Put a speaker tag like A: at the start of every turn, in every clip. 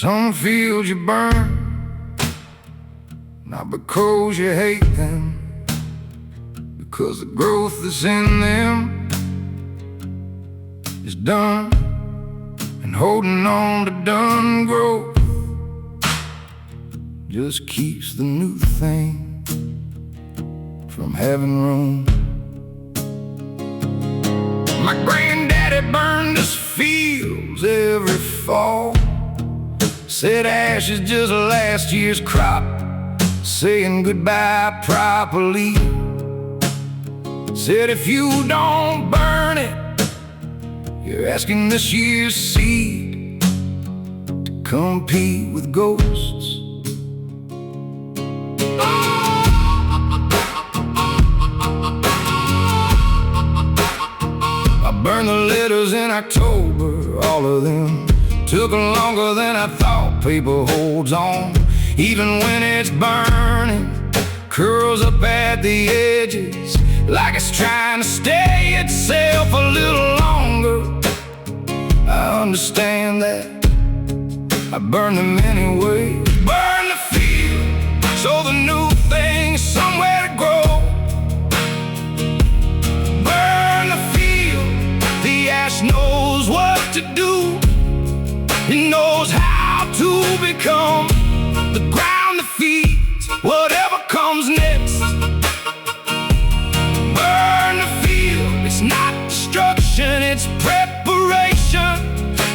A: Some fields you burn, not because you hate them, because the growth that's in them is done, and holding on to done growth just keeps the new thing from having room. My granddaddy burned his fields every fall, said ash is just last year's crop, saying goodbye properly. Said if you don't burn it, you're asking this year's seed to compete with ghosts. I burned the letters in October, all of them. Took longer than I thought. Paper holds on, even when it's burning. Curls up at the edges, like it's trying to stay itself a little longer. I understand that, I burn them anyway. Burn the field, so the new thing's somewhere to grow. Burn the field, the ash knows what to do. He knows how to become the ground that feeds whatever comes next. Burn the field, it's not destruction, it's preparation.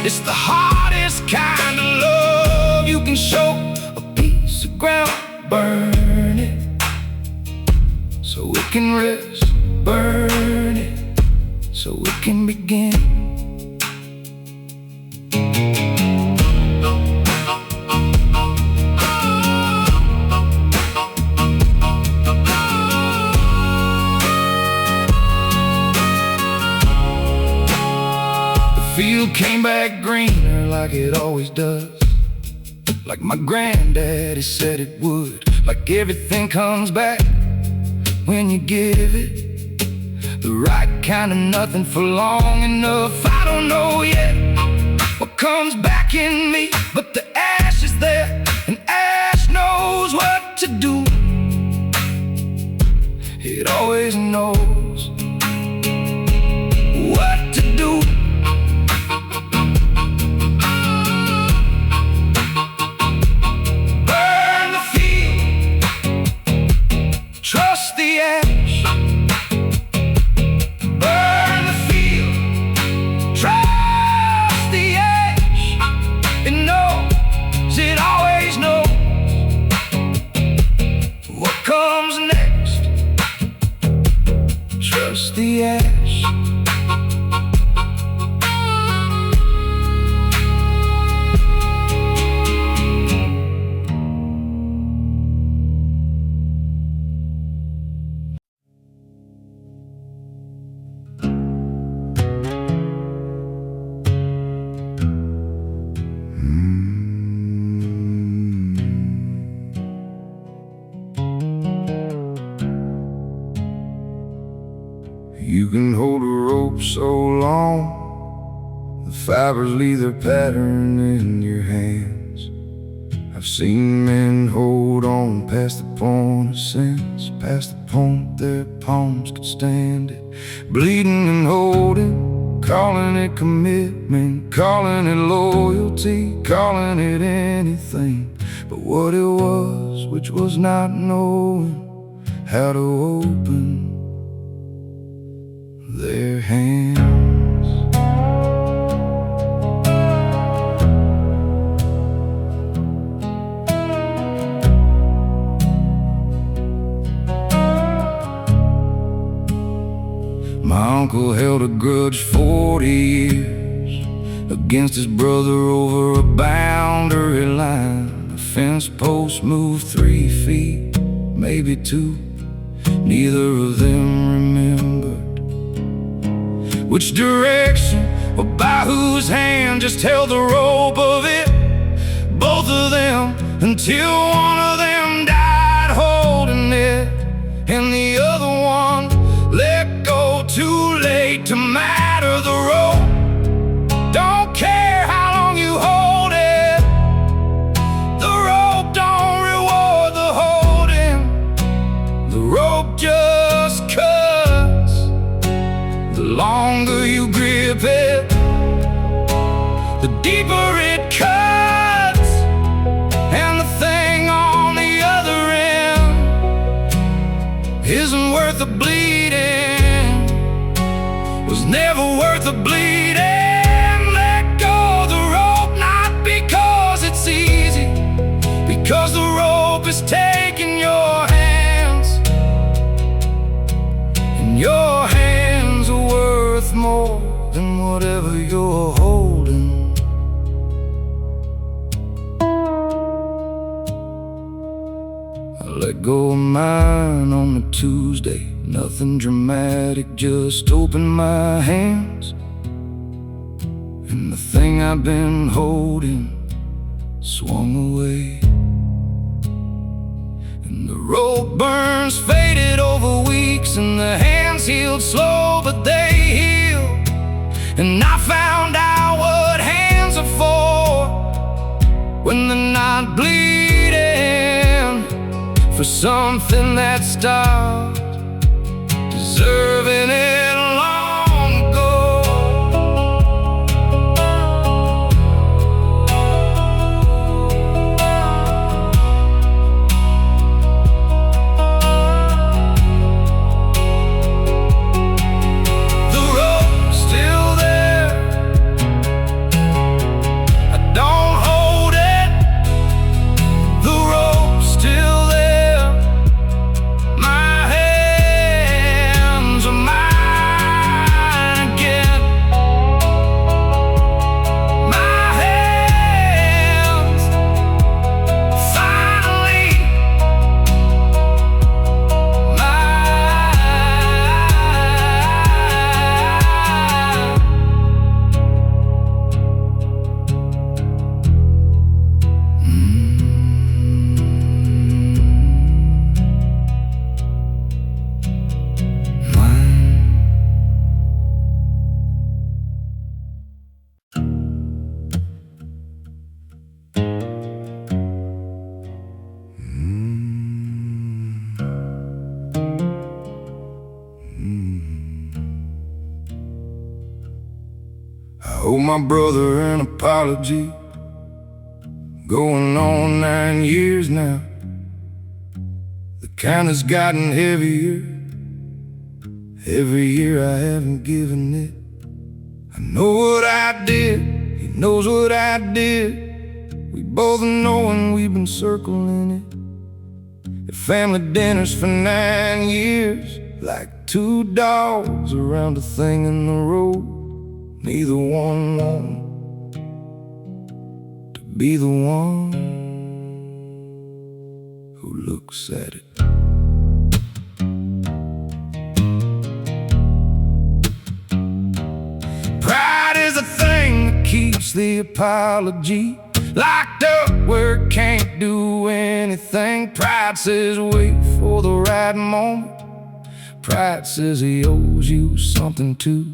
A: It's the hardest kind of love you can show a piece of ground. Burn it, so it can rest. Burn it, so it can begin. The field came back greener like it always does, like my granddaddy said it would. Like everything comes back when you give it the right kind of nothing for long enough. I don't know yet what comes back in me, but the ash is there, and ash knows what to do. It always knows what to do. Burn the field, trust the ash. Burn the field, trust the ash. It knows, it always knows what comes next. Trust the ash. You can hold a rope so long, the fibers leave their pattern in your hands. I've seen men hold on past the point of sense, past the point their palms could stand it. Bleeding and holding, calling it commitment, calling it loyalty, calling it anything but what it was, which was not knowing how to open their hands. My uncle held a grudge 40 years against his brother over a boundary line. A fence post moved 3 feet, maybe 2. Neither of them remembered which direction or by whose hand just held the rope of it. Both of them, until one of them died holding it, and the other one let go too late to matter the rope. Don't care how long you hold it, pit, the deeper it cuts, and the thing on the other end isn't worth the bleeding, was never worth the bleeding. Let go of the rope, not because it's easy, because the rope is taking your hands, and your hands are worth more than whatever you're holding. I let go of mine on a Tuesday, nothing dramatic, just opened my hands, and the thing I've been holding swung away. And the rope burns faded over weeks, and the hands healed slow, but they healed. And I found out what hands are for when they're not bleeding for something that stopped deserving it long ago. The rope's still there, I don't hold it. The rope's still there, my hands are mine again. My hands finally I owe my brother an apology, going on 9 years now. The count has gotten heavier, every year I haven't given it. I know what I did, he knows what I did, we both know and we've been circling it. At family dinners for 9 years, like two dogs around a thing in the road. Neither one wanted to be the one who looks at it. Pride is a thing that keeps the apology locked up where it can't do anything. Pride says wait for the right moment. Pride says he owes you something too.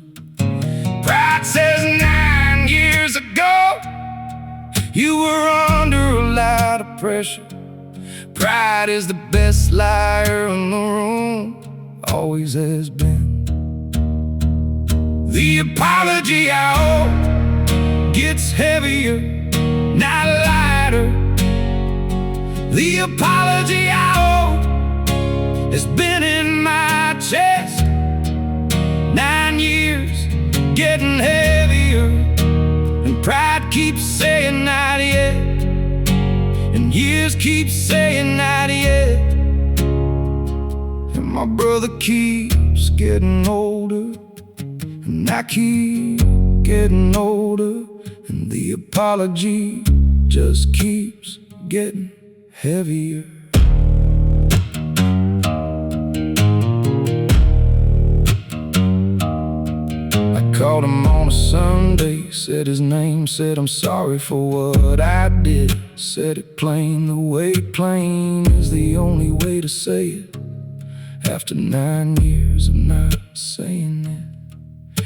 A: Pride says 9 years ago you were under a lot of pressure. Pride is the best liar in the room, always has been. The apology I owe gets heavier, not lighter. The apology I owe has been in my chest 9 years, getting heavier, and pride keeps saying not yet, and years keep saying not yet, and my brother keeps getting older, and I keep getting older, and the apology just keeps getting heavier. Called him on a Sunday, said his name, said I'm sorry for what I did. Said it plain, the way plain is the only way to say it. After 9 years of not saying it,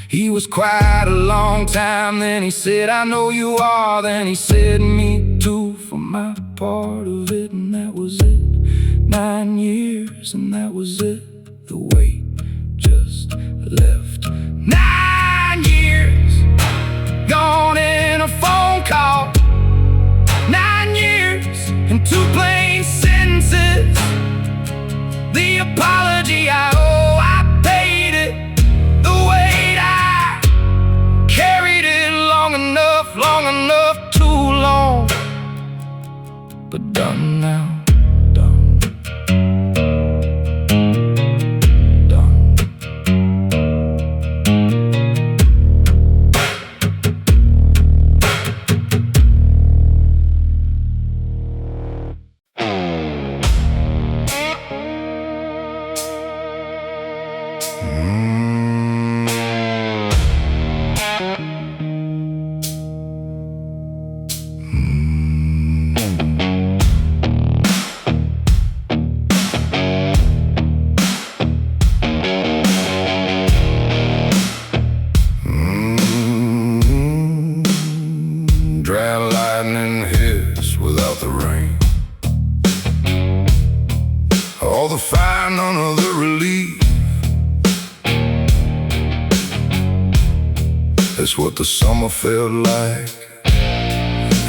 A: he was quiet a long time, then he said I know you are, then he said me too for my part of it, and that was it. 9 years and that was it. The weight just left. 9 years gone in a phone call. 9 years and 2 plain sentences. The apology I owe, I paid it. The weight I carried it long enough, too long. But done now. Dry lightning hits without the rain. All the fire, none of the relief. That's what the summer felt like.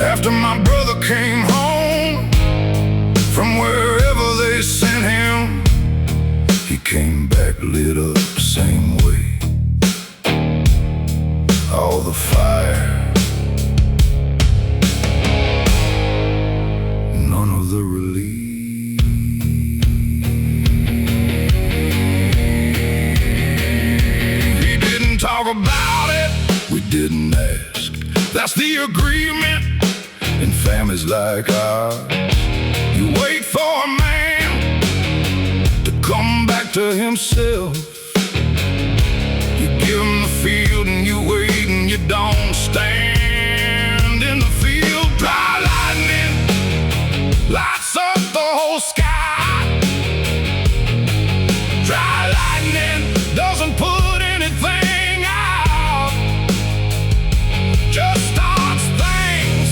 A: After my brother came home from wherever they sent him, he came back lit up same way. All the fire, none of the relief. He didn't talk about it, we didn't ask. That's the agreement in families like ours. You wait for a man to come back to himself. You give him the field and you wait and you don't stand in the field. Dry lightning lights up the whole sky. Dry lightning doesn't put anything out, just starts things,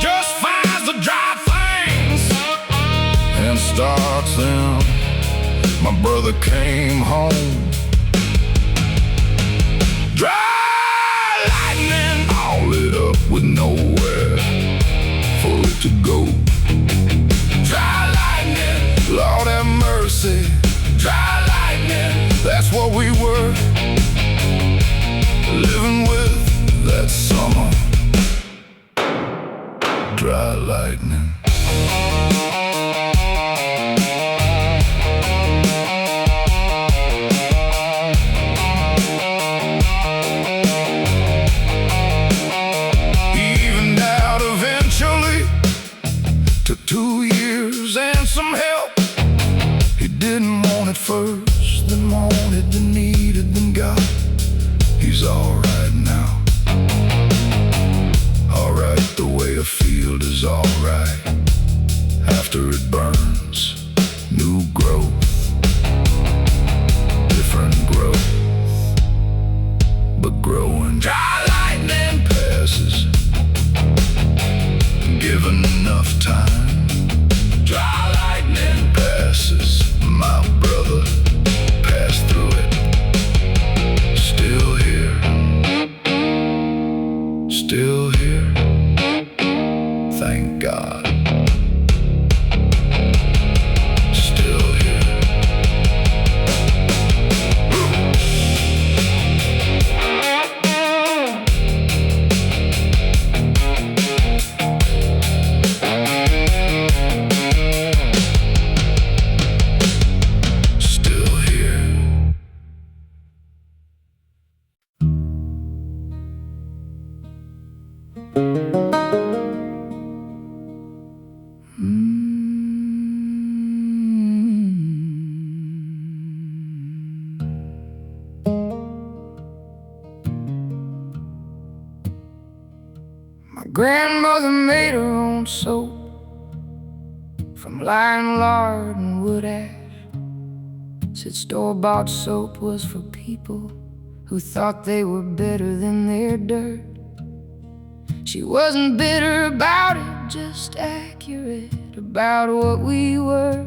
A: just finds the dry things and starts them. My brother came home. Dry lightning, all lit up with nowhere for it to go. Dry lightning, Lord have mercy. Dry lightning, that's what we were living with that summer. Dry lightning. Evened out eventually, took 2 years and some help. He didn't want it first, then wanted, then needed, then got. He's alright now. Alright the way a field is alright after it burns. New growth, different growth, but growing. Dry lightning passes, given enough time. Dry lightning passes, my brother passed through it. Still here, still here, thank God. Still here. Still here. My grandmother made her own soap from lime, lard, and wood ash. Said store-bought soap was for people who thought they were better than their dirt. She wasn't bitter about it, just accurate about what we were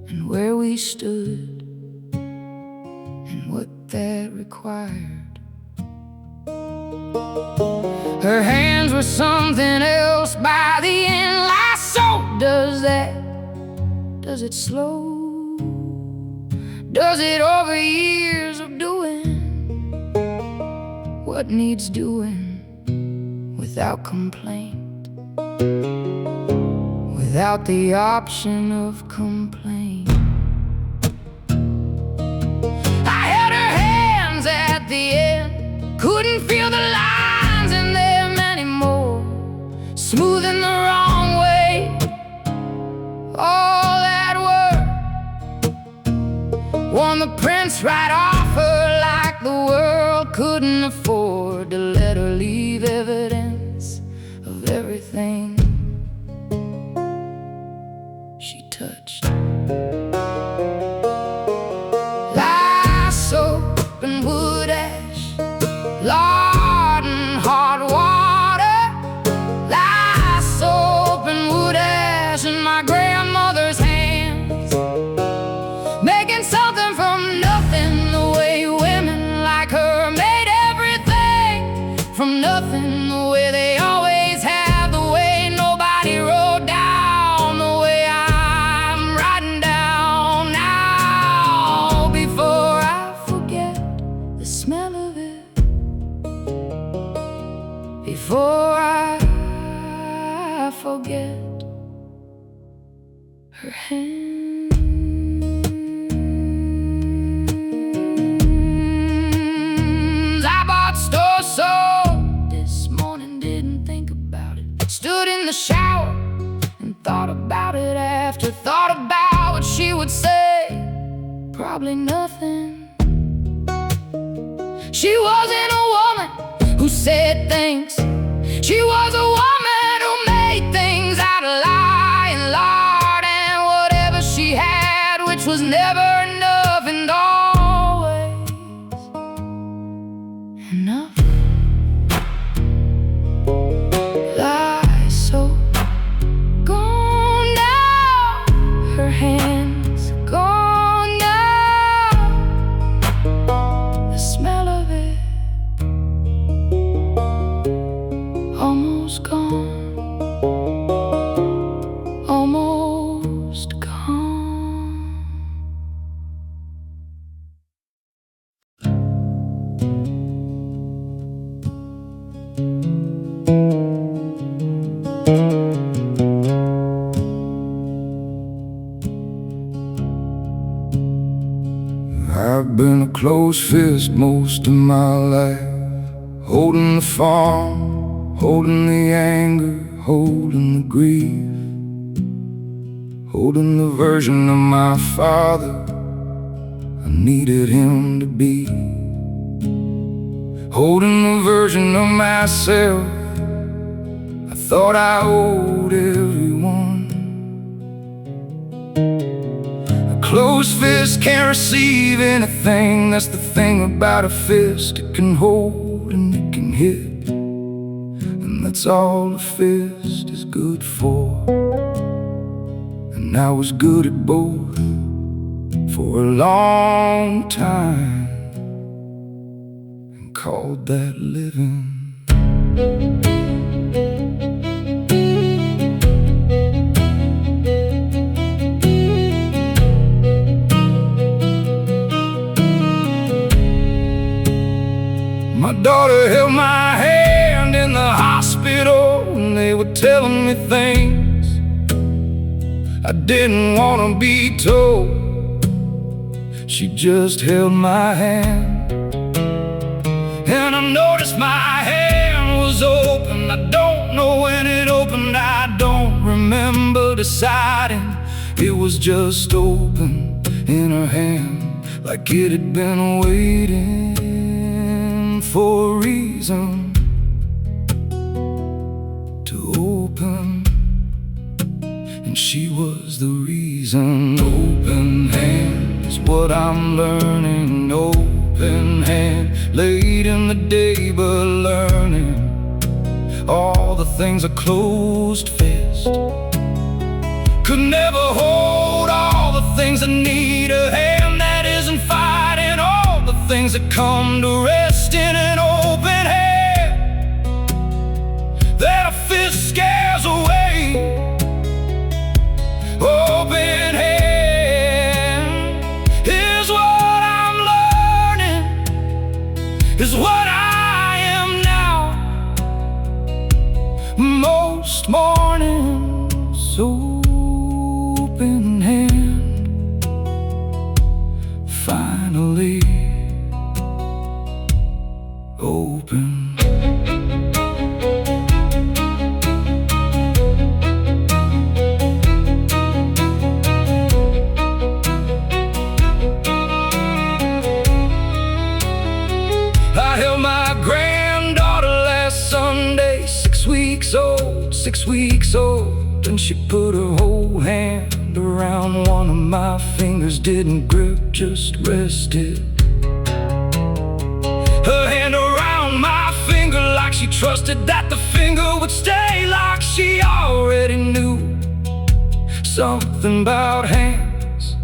A: and where we stood and what that required. Her hands were something else by the end. Like so does that. Does it slow? Does it over years of doing what needs doing without complaint, without the option of complaint? I held her hands at the end, couldn't feel the lines in them anymore, smoothing the wrong way. All that work won the prints right off her, like the world couldn't afford to let her leave evidence of everything she touched. Lye soap and wood ash, lard and hot water. Lye soap and wood ash in my grandmother's hands, making something from nothing, the way women like her made everything from nothing, the way they always have, the way nobody wrote down, the way I'm writing down now. Before I forget the smell of it, before I forget her hands. I bought store soap this morning, didn't think about it. Stood in the shower and thought about it after. Thought about what she would say, probably nothing. She wasn't a woman who said things. She was a woman who made things out of lye and lard and whatever she had, which was never enough and always enough. Lye soap gone now, her hands gone now, the smell of it almost gone, almost gone. I've been a closed fist most of my life, holding the farm, holding the anger, holding the grief, holding the version of my father I needed him to be, holding the version of myself I thought I owed everyone. A closed fist can't receive anything. That's the thing about a fist. It can hold and it can hit, and that's all a fist is good for. And I was good at both for a long time, and called that living. My daughter held my hand in the hospital, and they were telling me things I didn't want to be told. She just held my hand, and I noticed my hand was open. I don't know when it opened, I don't remember deciding. It was just open in her hand, like it had been waiting for a reason to open. And she was the reason. Open hand is what I'm learning. Open hand, late in the day but learning all the things a closed fist could never hold. All the things that need a hand that isn't fighting, all the things that come to rest in an open hand. open hand, finally open. I held my granddaughter last Sunday, 6 weeks old, 6 weeks old, and she put her whole hand around one of my fingers. Didn't grip, just rested her hand around my finger, like she trusted that the finger would stay, like she already knew something about hands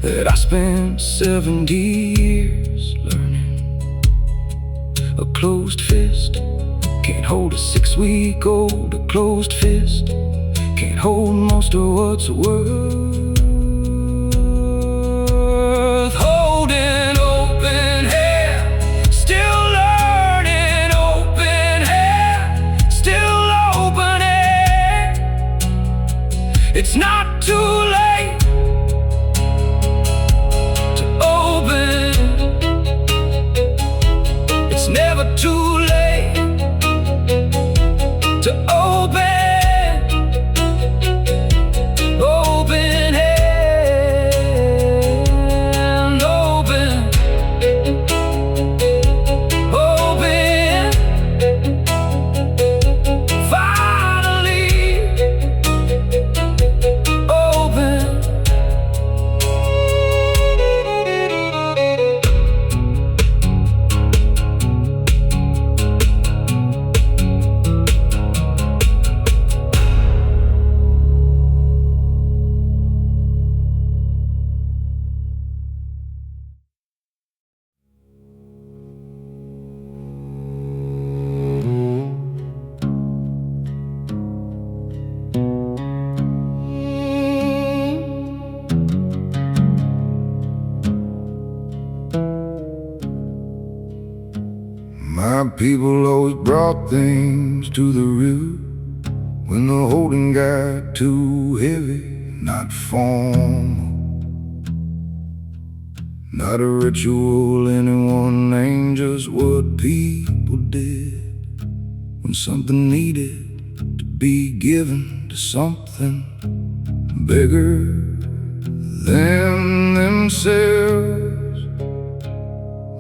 A: that I spent 70 years learning. A closed fist can't hold a 6-week-old. A closed fist can't hold most of what's worth holding. Open hand, still learning. Open hand, still opening. It's not too late to open. It's never too late to open. Open hand, open. Open. Finally open. My people always brought things to the river when the holding got too heavy. Not formal, not a ritual anyone named, just what people did when something needed to be given to something bigger than themselves.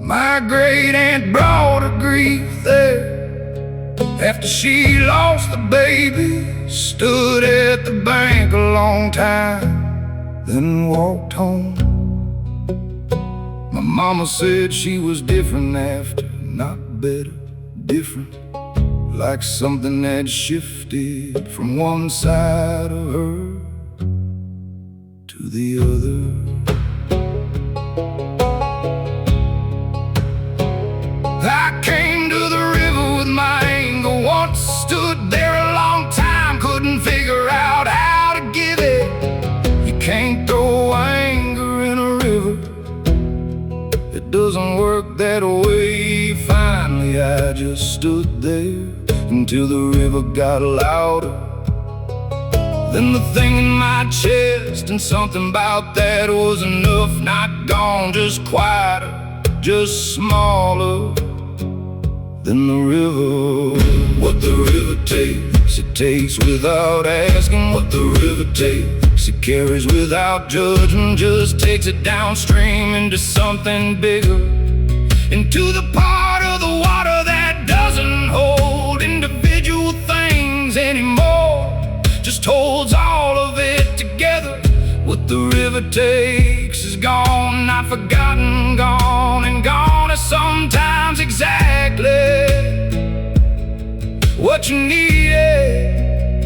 A: My great aunt brought her grief there after she lost the baby. Stood at the bank a long time, then walked home. My mama said she was different after, not better, different. Like something had shifted from one side of her to the other. I came to the river with my anger once, stood there a long time, couldn't figure out how to give it. You can't throw anger in a river, it doesn't work that way. Finally I just stood there until the river got louder than the thing in my chest, and something about that was enough. Not gone, just quieter, just smaller than the river. What the river takes, it takes without asking. What the river takes, it carries without judgment. Just takes it downstream into something bigger, into the part of the water that doesn't hold individual things anymore, just holds all of it together. What the river takes is gone, not forgotten, gone, and gone is sometimes exactly what you needed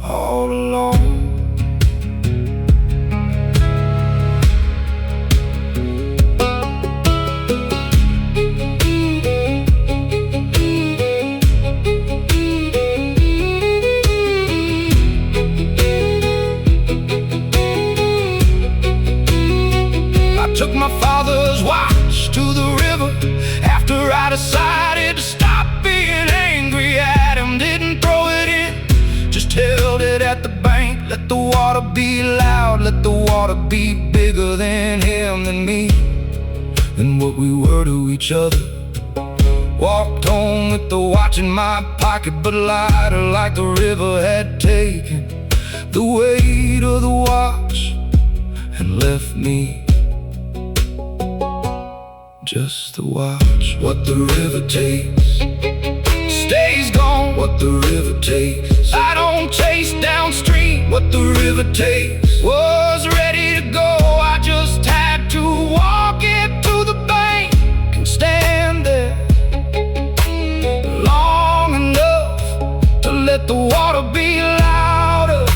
A: all along. Took my father's watch to the river after I decided to stop being angry at him. Didn't throw it in, just held it at the bank water be loud, let the water be bigger than him, than me, than what we were to each other. Walked home with the watch in my pocket, but lighter, like the river had taken the weight of the watch and left me just the watch. What the river takes stays gone. What the river takes, I don't chase downstream. What the river takes was ready to go. I just had to walk it to the bank and stand there long enough to let the water be louder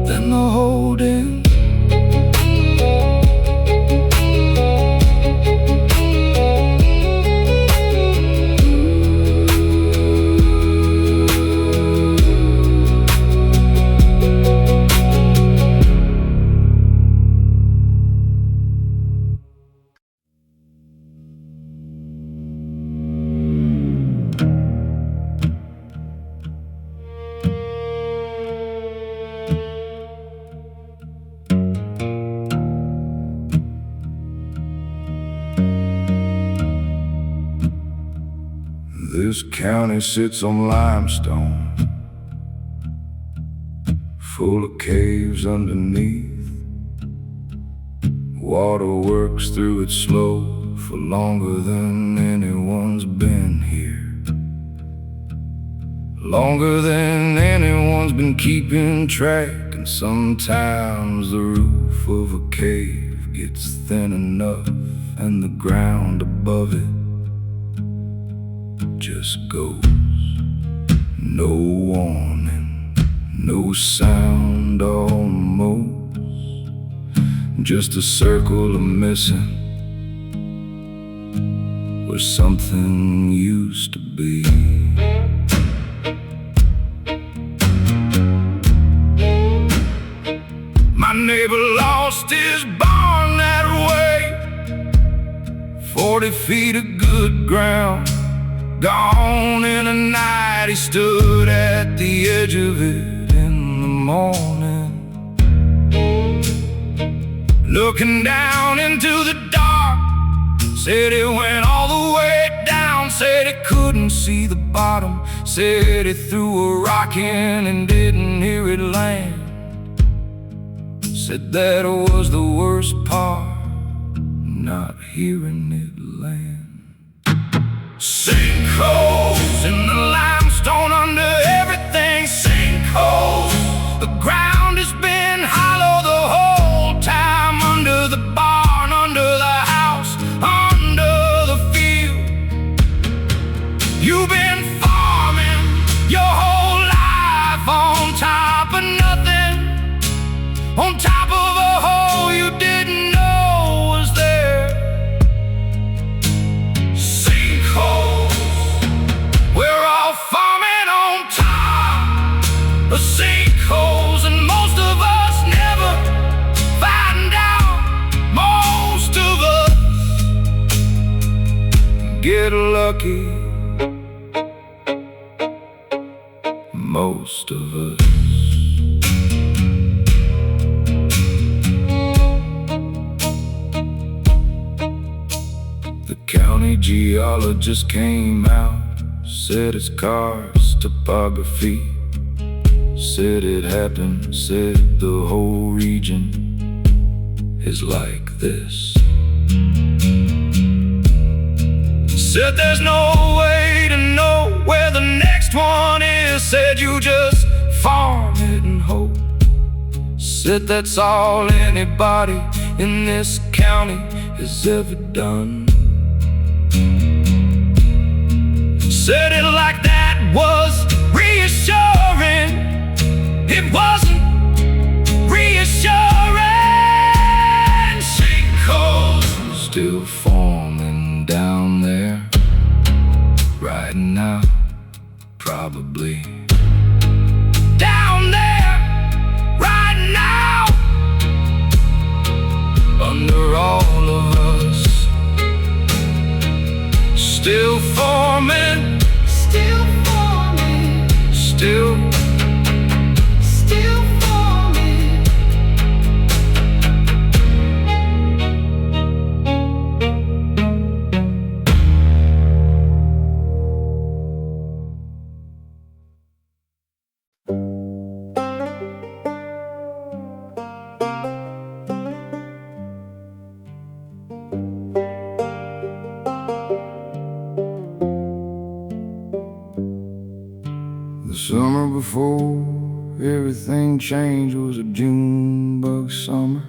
A: than the holding. This county sits on limestone, full of caves underneath. Water works through it slow for longer than anyone's been here, longer than anyone's been keeping track. And sometimes the roof of a cave gets thin enough, and the ground above it just goes. No warning, no sound almost, just a circle of missing where something used to be. My neighbor lost his barn that way, 40 feet of good ground gone in a night. He stood at the edge of it in the morning, looking down into the dark. Said it went all the way down, said he couldn't see the bottom, said he threw a rock in and didn't hear it land. Said that was the worst part, not hearing it land. Sinkholes in the limestone under everything. Sinkholes, the ground has been hollow the whole time. Under the barn, under the house, under the field. You've been farming your whole life on top of nothing, on top of a hole you didn't know was there. Sinkholes, we're all farming on top of sinkholes, and most of us never find out. Most of us get lucky. Most of us. The county geologist came out, said it's cars, topography. Said it happened, said the whole region is like this. Said there's no way to know where the next one is. Said you just farm it and hope. Said that's all anybody in this county has ever done. Said it like that was reassuring. It wasn't reassuring. Sinkholes still forming down there right now, probably down there right now, under all of us, still forming The summer before everything changed was a June bug summer.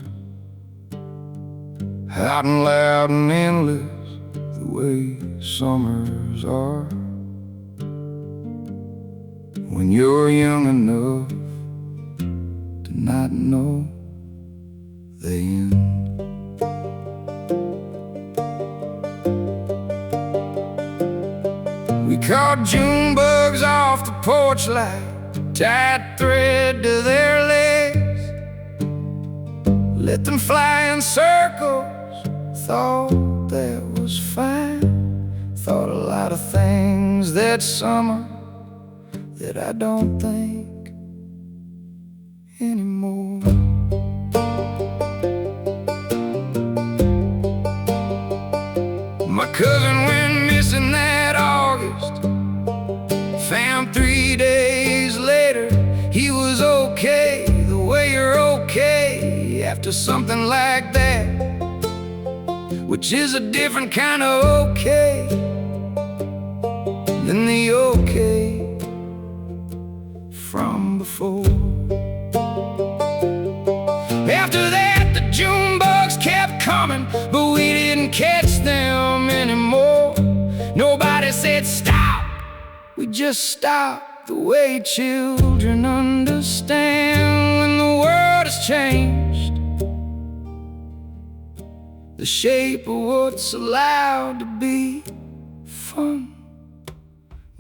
A: Hot and loud and endless, the way summers are. When you're young enough to not know the end. We caught June bugs off the porch light, tied thread to their legs, let them fly in circles. Thought that was fine. Thought a lot of things that summer that I don't think anymore. My cousin went missing that August. Found 3 days later. He was okay, the way you're okay after something like that, which is a different kind of okay than the okay from before. After that, the June bugs kept coming, but we didn't catch them anymore. Nobody said stop, we just stopped the way children understand when the world has changed the shape of what's allowed to be fun.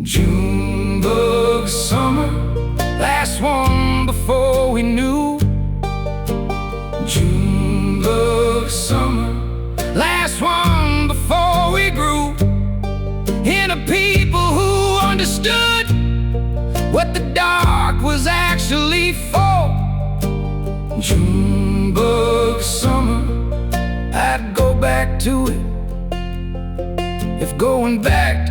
A: June bug summer, last one before we knew. June bug summer, last one before we grew into people who understood what the dark was actually for. June bug summer, I'd go back to it if going back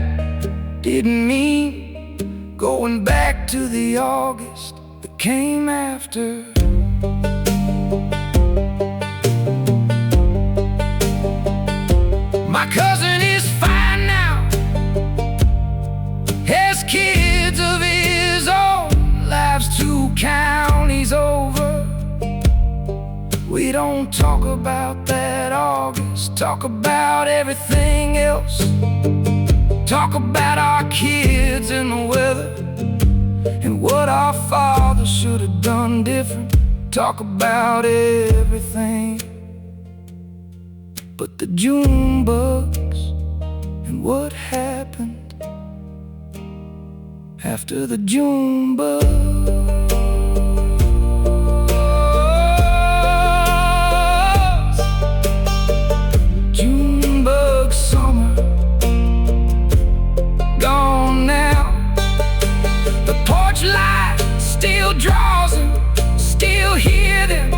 A: didn't mean going back to the August that came after. My cousin is fine now, has kids of his own, life's 2 counties over. We don't talk about that August, talk about everything else. Talk about our kids and the weather and what our fathers should have done different. Talk about everything but the June bugs and what happened after the June bugs. Light still draws them, still hear them.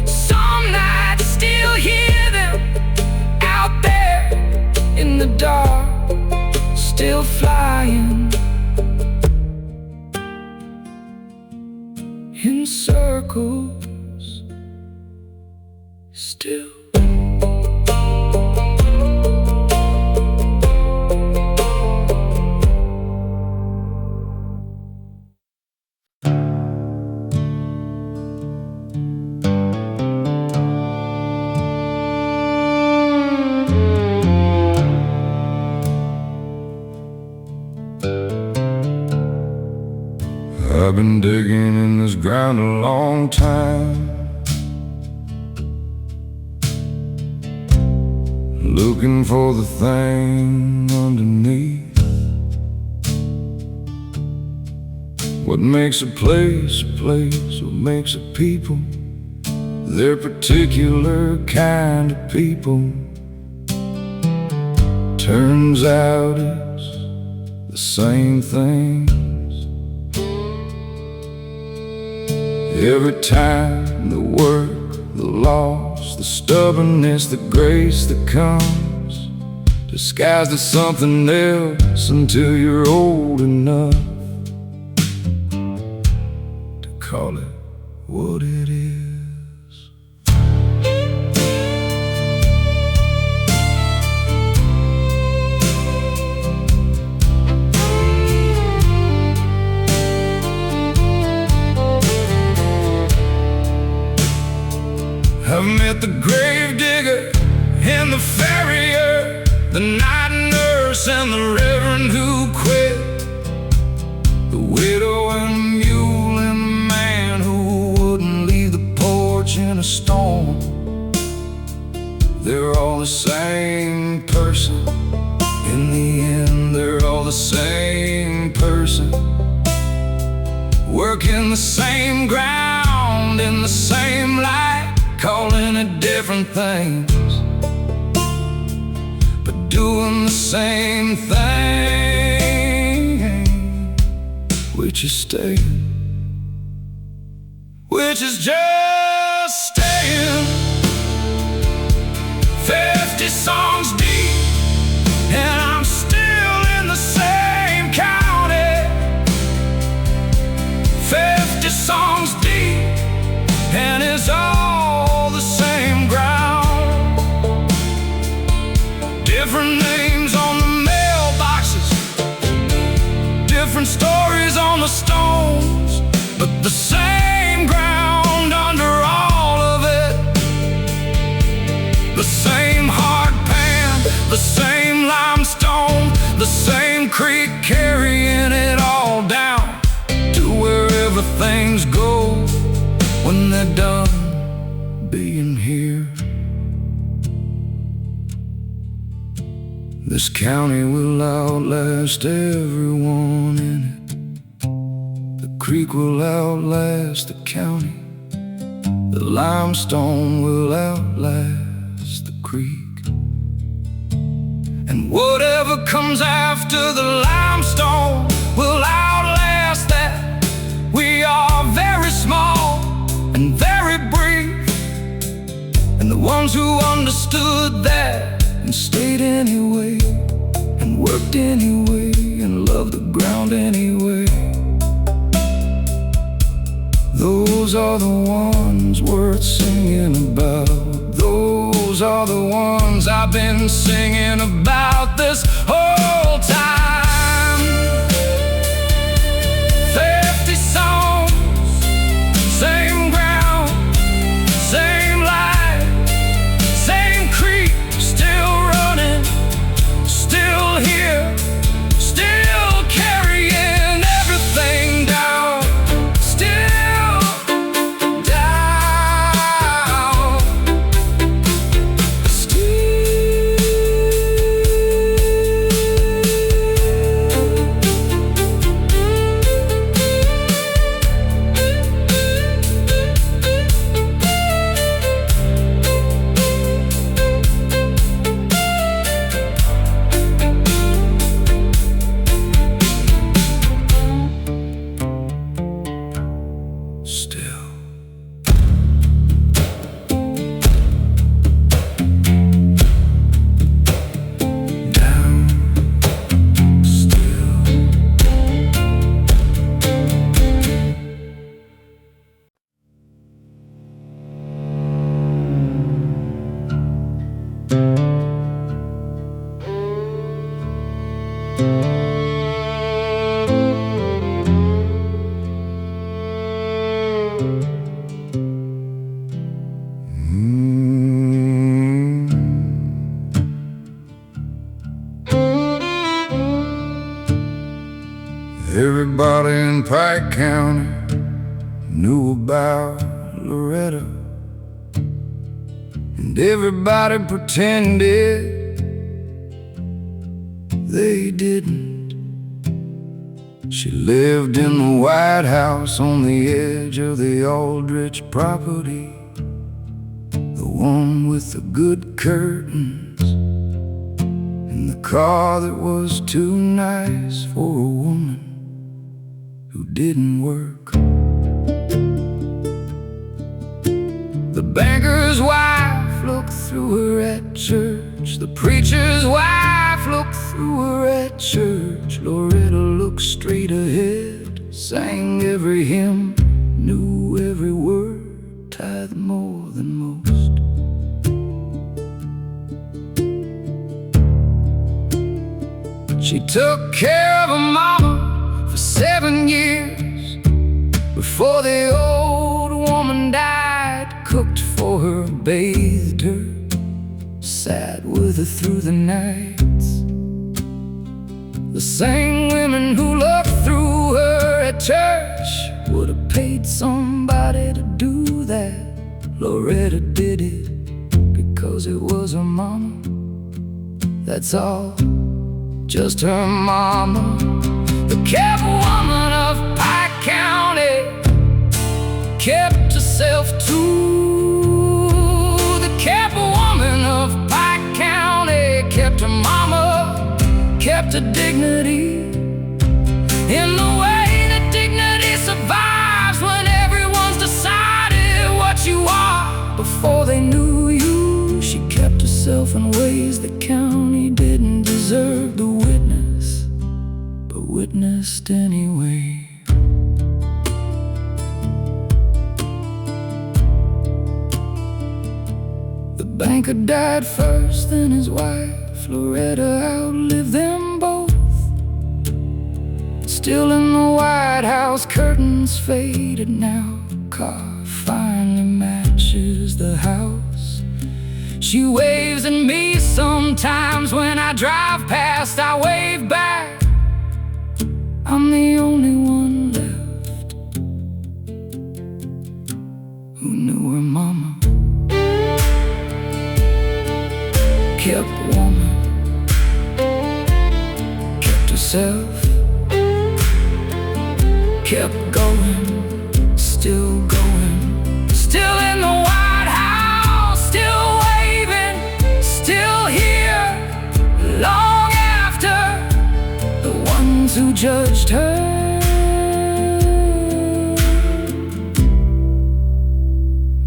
A: Some nights still hear them out there in the dark, still flying in circles, still. I've been digging in this ground a long time, looking for the thing underneath. What makes a place, what makes a people, their particular kind of people. Turns out it's the same thing. Every time, the work, the loss, the stubbornness, the grace that comes, disguised as something else until you're old enough to call it what it is. met the grave digger and the farrier, the night nurse and the reverend who quit, the widow and the mule and the man who wouldn't leave the porch in a storm. They're all the same person. In the end, they're all the same person, working the same ground in the same light, calling it different things, but doing the same thing, which is staying, which is just staying. 50 songs deep, and I'm still in the same county. 50 songs deep, and it's all the same ground. Different names on the mailboxes, different stories on the stones, but the same ground under all of it. The same hard pan, the same limestone, the same creek carrying it all down to wherever things go when they're done being here. This county will outlast everyone in it. The creek will outlast the county. The limestone will outlast the creek. And whatever comes after the limestone will outlast that. We are very small and very brief, and the ones who understood that and stayed anyway, and worked anyway, and loved the ground anyway, those are the ones worth singing about. Those are the ones I've been singing about this whole time. 50 songs, same ground, same light, same creek, still running, still here, still carrying everything down, still down, still. Everybody in Pike County knew about Loretta, and everybody pretended they didn't. She lived in the White House on the edge of the Aldrich property, the one with the good curtains, and the car that was too nice for a woman who didn't work. The banker's wife looked through her at church. The preacher's wife looked through her at church. Loretta looked straight ahead, sang every hymn, knew every word, tithed more than most. But she took care of her mama for 7 years before the old woman died, cooked for for her, bathed her, sat with her through the nights. The same women who looked through her at church would have paid somebody to do that. Loretta did it because it was her mama. That's all, just her mama. The careful woman of Pike County kept herself too. The careful woman of Pike County kept her mama, kept her dignity, in the way that dignity survives when everyone's decided what you are before they knew you. She kept herself in ways the county didn't deserve to witness, but witnessed anyway. The banker died first, then his wife. Loretta outlived them both. Still in the White House, curtains faded now. Car finally matches the house. She waves at me sometimes when I drive past. I wave back. I'm the only one left who knew her mama. Kept woman, kept herself, kept going, still going, still in the White House, still waving, still here, long after the ones who judged her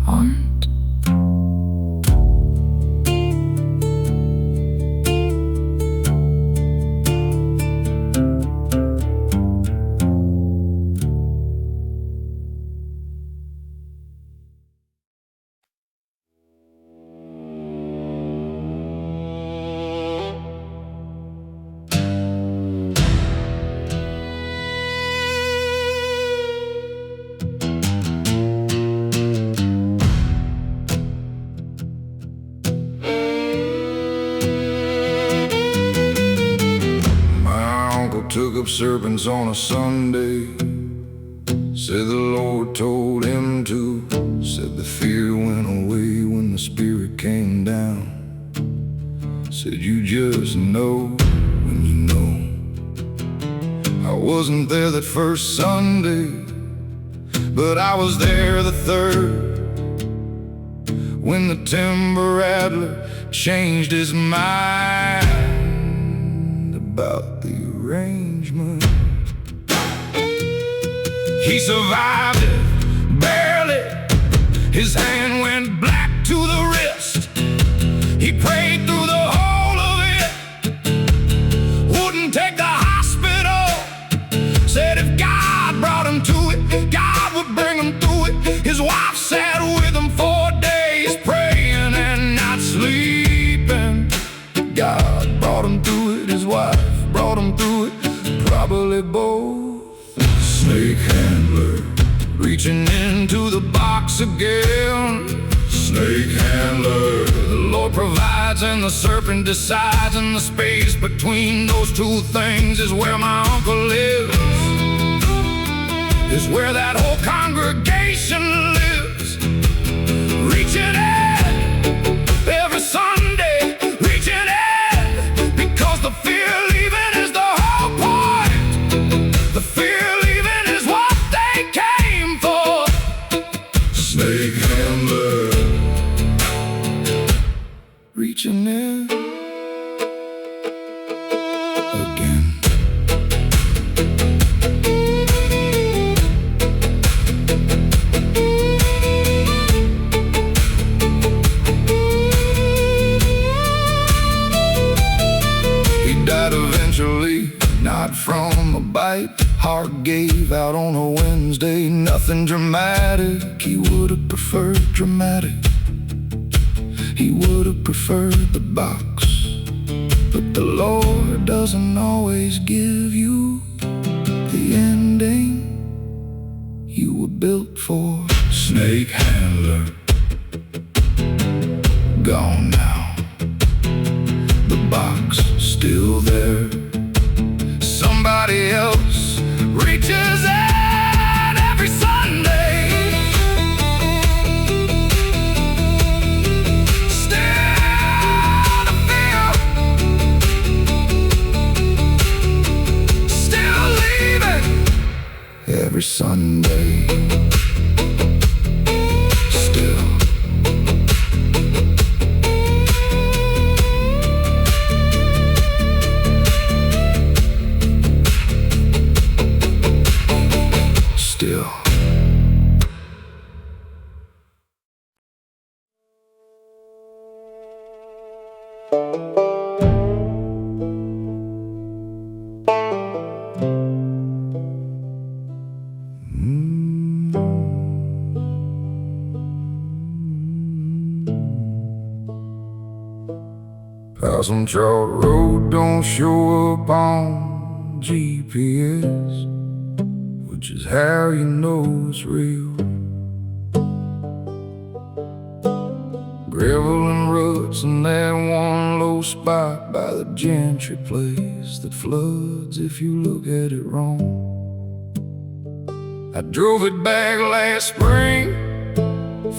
A: aren't. Took up serpents on a Sunday. Said the Lord told him to. Said the fear went away when the Spirit came down. Said you just know when you know. I wasn't there that first Sunday, but I was there the third, when the timber rattler changed his mind about the arrangement. He survived it, barely. His hand went black to the wrist. He prayed through the whole of it, wouldn't take the hospital. Said if God brought him to it, God would bring him through it. His wife sat with him 4 days, praying and not sleeping. God brought him through it, his wife brought him through it, probably both. Snake handler, reaching into the box again. Snake handler, the Lord provides and the serpent decides, and the space between those two things is where my uncle lives, is where that whole congregation lives. Reaching in every Sunday, reaching in, because the fear leaving is the whole point. The fear leaving is what they came for. Snake handler, reaching in again. He died eventually, not from a bite. Heart gave out on a Wednesday, nothing dramatic. He would have preferred dramatic. He would have preferred the box. But the Lord doesn't always give you the ending you were built for. Snake handler, Sunday. Still. Still. Some Charles Road don't show up on GPS, which is how you know it's real. Gravel and ruts and that one low spot by the gentry place that floods if you look at it wrong. I drove it back last spring,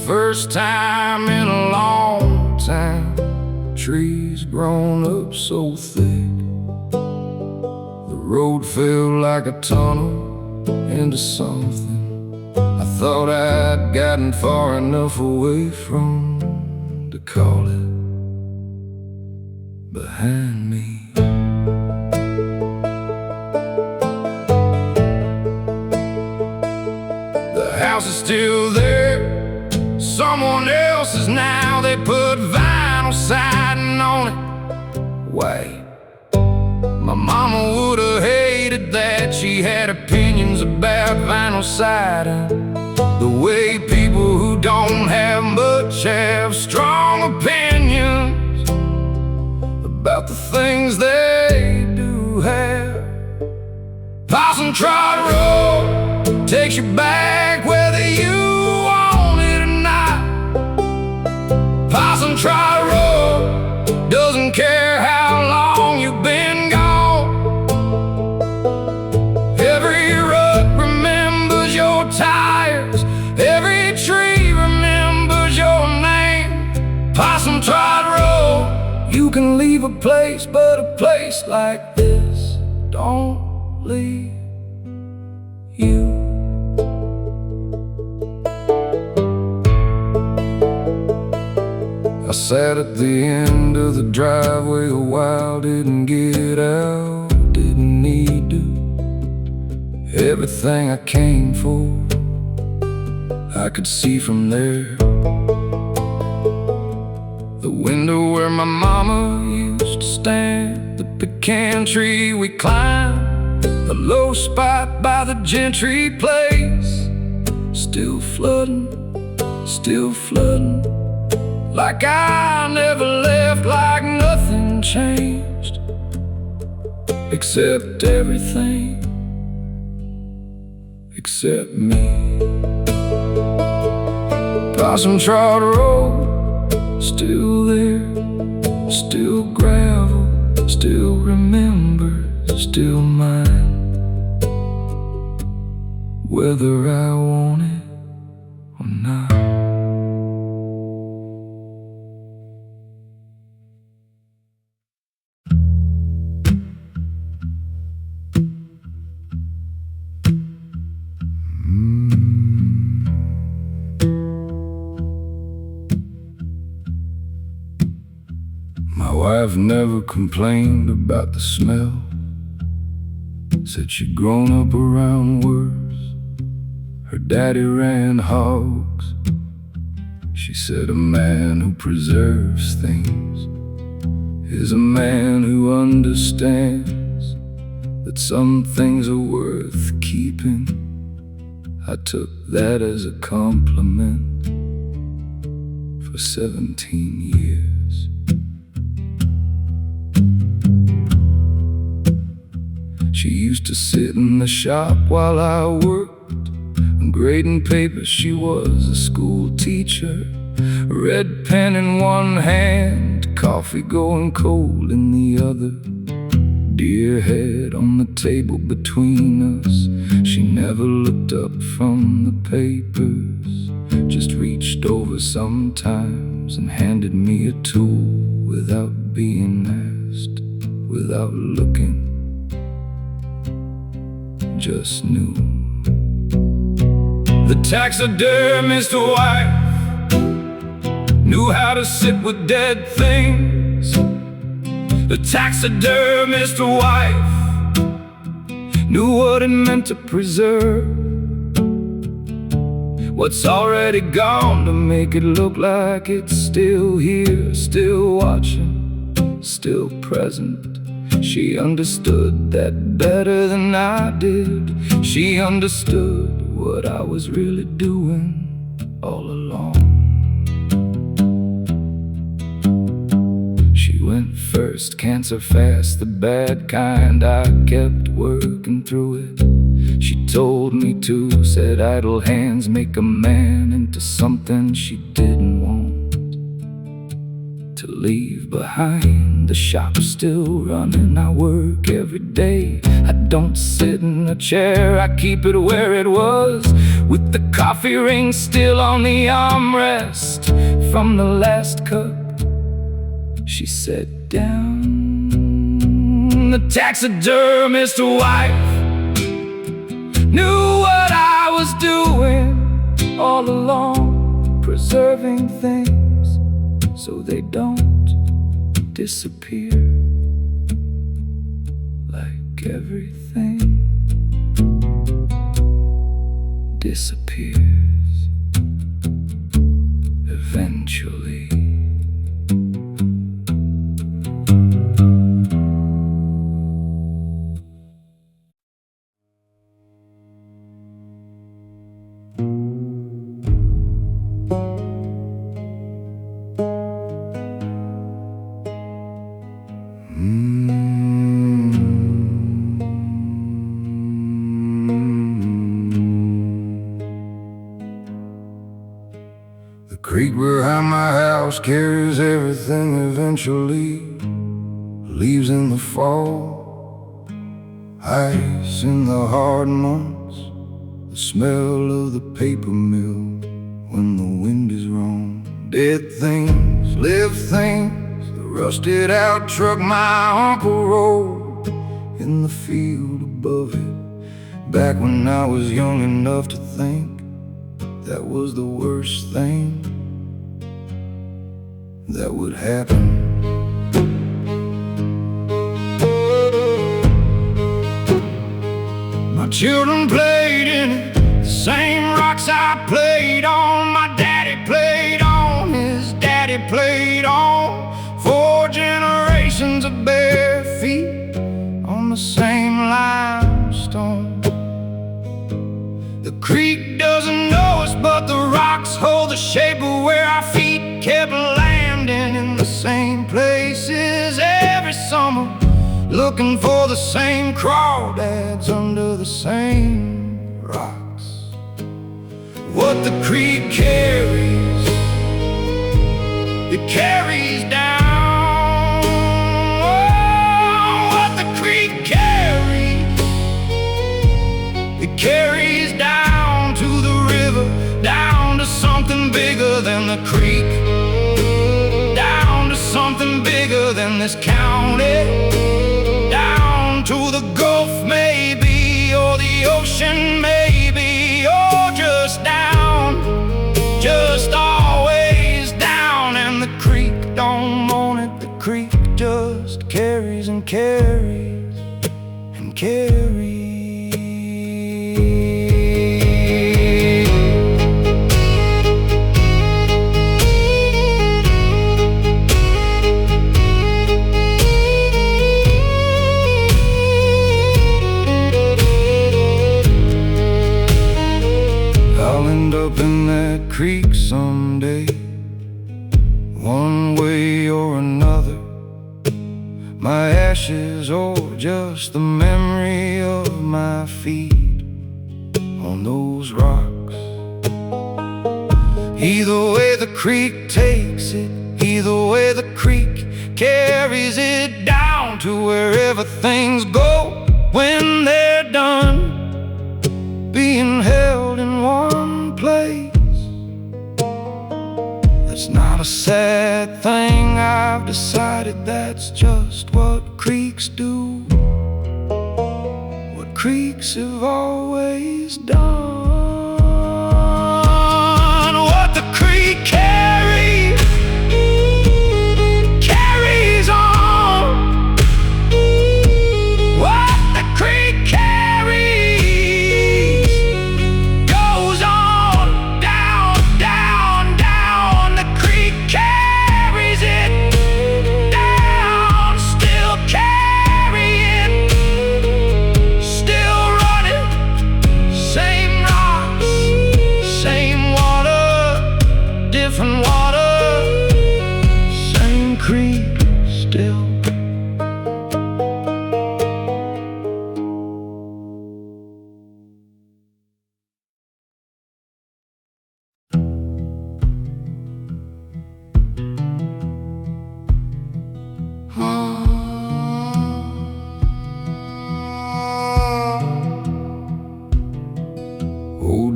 A: first time in a long time. Trees grown up so thick, the road felt like a tunnel into something I thought I'd gotten far enough away from to call it behind me. The house is still there, someone else's now. They put vinyl siding on it. Wait, my mama would have hated that. She had opinions about vinyl siding, the way people who don't have much have strong opinions about the things they do have. Possum Trot Road takes you back whether you want it or not. Possum Trot Road doesn't care how long you've been gone. Every rut remembers your tires, every tree remembers your name. Possum Trot Road, you can leave a place, but a place like this don't leave you. I sat at the end of the driveway a while, didn't get out, didn't need to. Everything I came for, I could see from there. The window where my mama used to stand, the pecan tree we climbed, the low spot by the gentry place. Still flooding, like I never left, like nothing changed, except everything, except me. Possum Trot Road, still there, still gravel, still remembers, still mine, whether I want it or not. My wife never complained about the smell, said she'd grown up around worse. Her daddy ran hogs. She said a man who preserves things is a man who understands that some things are worth keeping. I took that as a compliment for 17 years. She used to sit in the shop while I worked, grading papers. She was a school teacher, a red pen in one hand, coffee going cold in the other. Dear head on the table between us. She never looked up from the papers, just reached over sometimes and handed me a tool without being asked, without looking, just knew. The taxidermist wife knew how to sit with dead things. The taxidermist wife knew what it meant to preserve what's already gone, to make it look like it's still here, still watching, still present. She understood that better than I did. She understood what I was really doing all along. She went first, cancer fast, the bad kind. I kept working through it. She told me to, said idle hands make a man into something she didn't want to leave behind. The shop's still running, I work every day. I don't sit in a chair, I keep it where it was, with the coffee ring still on the armrest from the last cup. She sat down. The taxidermist wife knew what I was doing all along, preserving things so they don't disappear, like everything disappears eventually. The creek behind my house carries everything eventually. Leaves in the fall, ice in the hard months, the smell of the paper mill when the wind is wrong. Dead things, live things, the rusted out truck my uncle rode in the field above it. Back when I was young enough to think that was the worst thing that would happen. My children played in it, the same rocks I played on. My daddy played on, his daddy played on. 4 generations of bare feet on the same limestone. The creek doesn't know us, but the rocks hold the shape of where our feet kept landing in the same places every summer, looking for the same crawdads under the same rocks. What the creek carries, it carries down. Oh, what the creek carries, it carries down to the river, down to something bigger than the creek, down to something bigger than this county, down to the Gulf maybe, or the ocean maybe, or just down, just always down. And the creek don't own it, the creek just carries and carries and carries. Up in that creek someday, one way or another. My ashes or just the memory of my feet on those rocks. Either way the creek takes it, either way the creek carries it down to wherever things go when they're done being held in one place. That's not a sad thing, I've decided that's just what creeks do, what creeks have always done.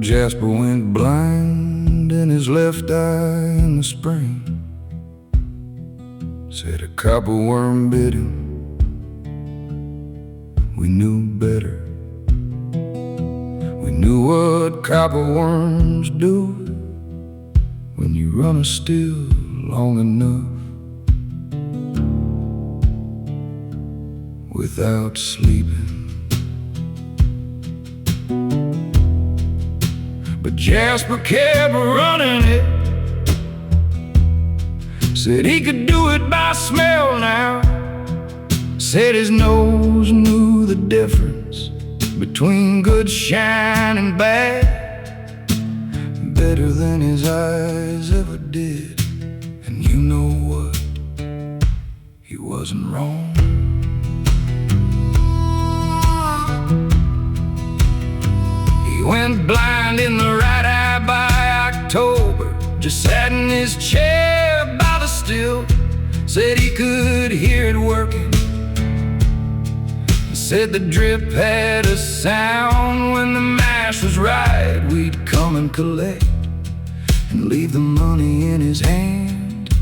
A: Jasper went blind in his left eye in the spring. Said a copper worm bit him. We knew better. We knew what copper worms do when you run a still long enough without sleeping. But Jasper kept running it. Said he could do it by smell now. Said his nose knew the difference between good shine and bad better than his eyes ever did. And you know what? He wasn't wrong. He went blind in the right eye by October. Just sat in his chair by the still. Said he could hear it working. Said the drip had a sound. When the mash was right, we'd come and collect and leave the money in his hand.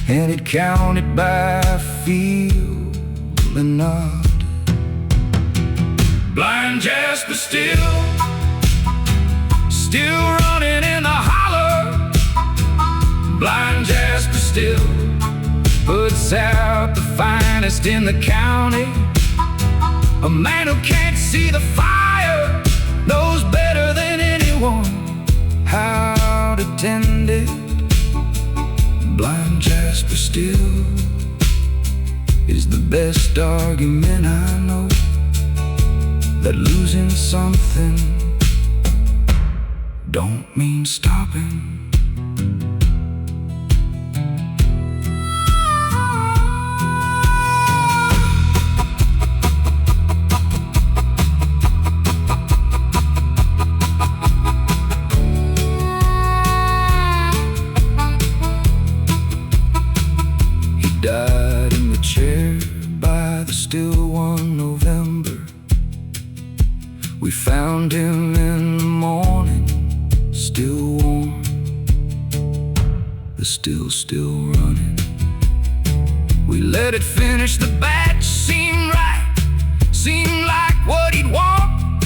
A: And he'd count it by feel and nod. Blind Jasper still running in the holler. Blind Jasper still puts out the finest in the county. A man who can't see the fire knows better than anyone how to tend it. Blind Jasper still is the best argument I know, that losing something don't mean stopping. Died in the chair by the still one November. We found him in the morning, still warm, the still running. We let it finish the batch, seemed right, seemed like what he'd want.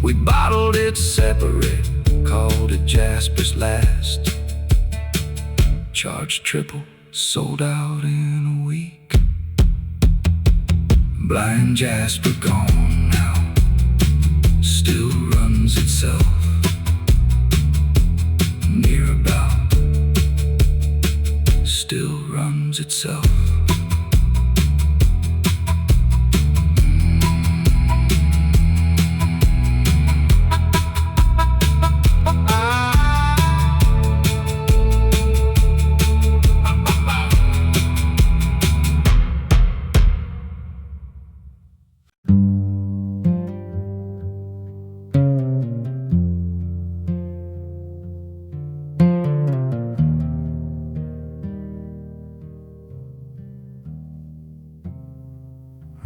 A: We bottled it separate, called it Jasper's Last. Charged triple, sold out in a week. Blind Jasper gone now, still runs itself near about, still runs itself.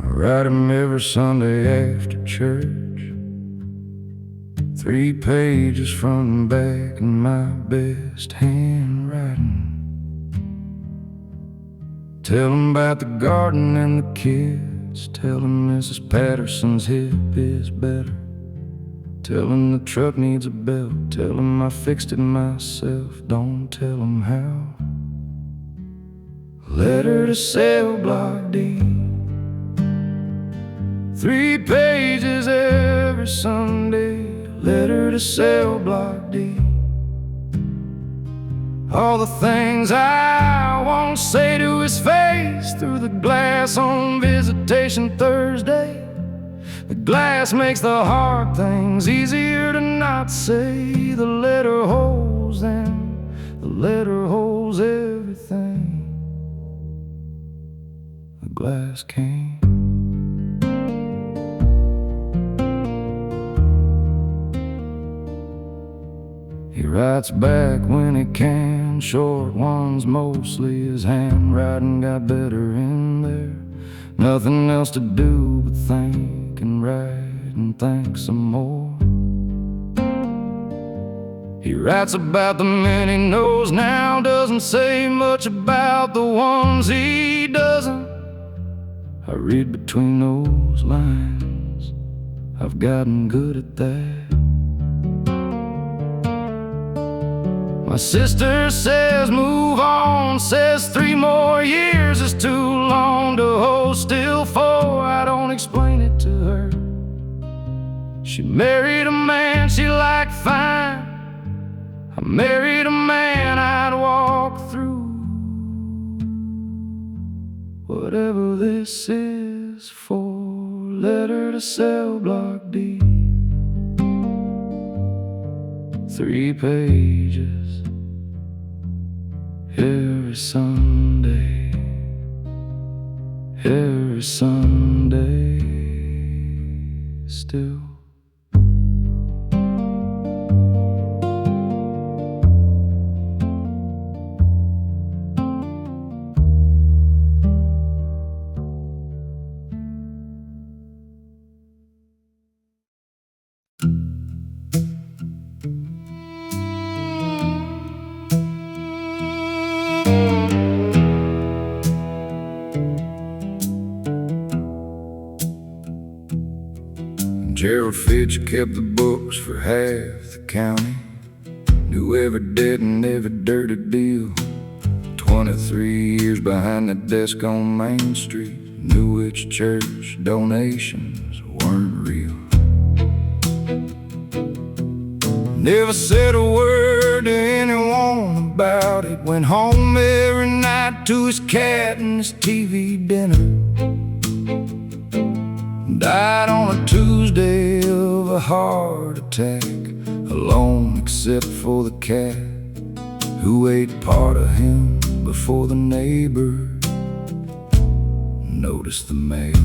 A: I write him every Sunday after church, 3 pages from the back in my best handwriting. Tell him about the garden and the kids. Tell him Mrs. Patterson's hip is better. Tell him the truck needs a belt. Tell him I fixed it myself. Don't tell him how. Letter to Cell Block D, 3 pages every Sunday. Letter to Cell Block D. All the things I won't say to his face through the glass on visitation Thursday. The glass makes the hard things easier to not say. The letter holds them, the letter holds everything the glass can't. He writes back when he can, short ones mostly. His handwriting got better in there. Nothing else to do but think and write and think some more. He writes about the men he knows now, doesn't say much about the ones he doesn't. I read between those lines, I've gotten good at that. My sister says move on, says 3 more years is too long to hold still for. I don't explain it to her. She married a man she liked fine. I married a man I'd walk through whatever this is for. Letter to cell block D, 3 pages every Sunday, every Sunday still. Gerald Fitch kept the books for half the county, knew every debt and every dirty deal. 23 years behind the desk on Main Street, knew which church donations weren't real. Never said a word to anyone about it. Went home every night to his cat and his TV dinner. Died on a Tuesday of a heart attack, alone except for the cat, who ate part of him before the neighbor noticed the mail.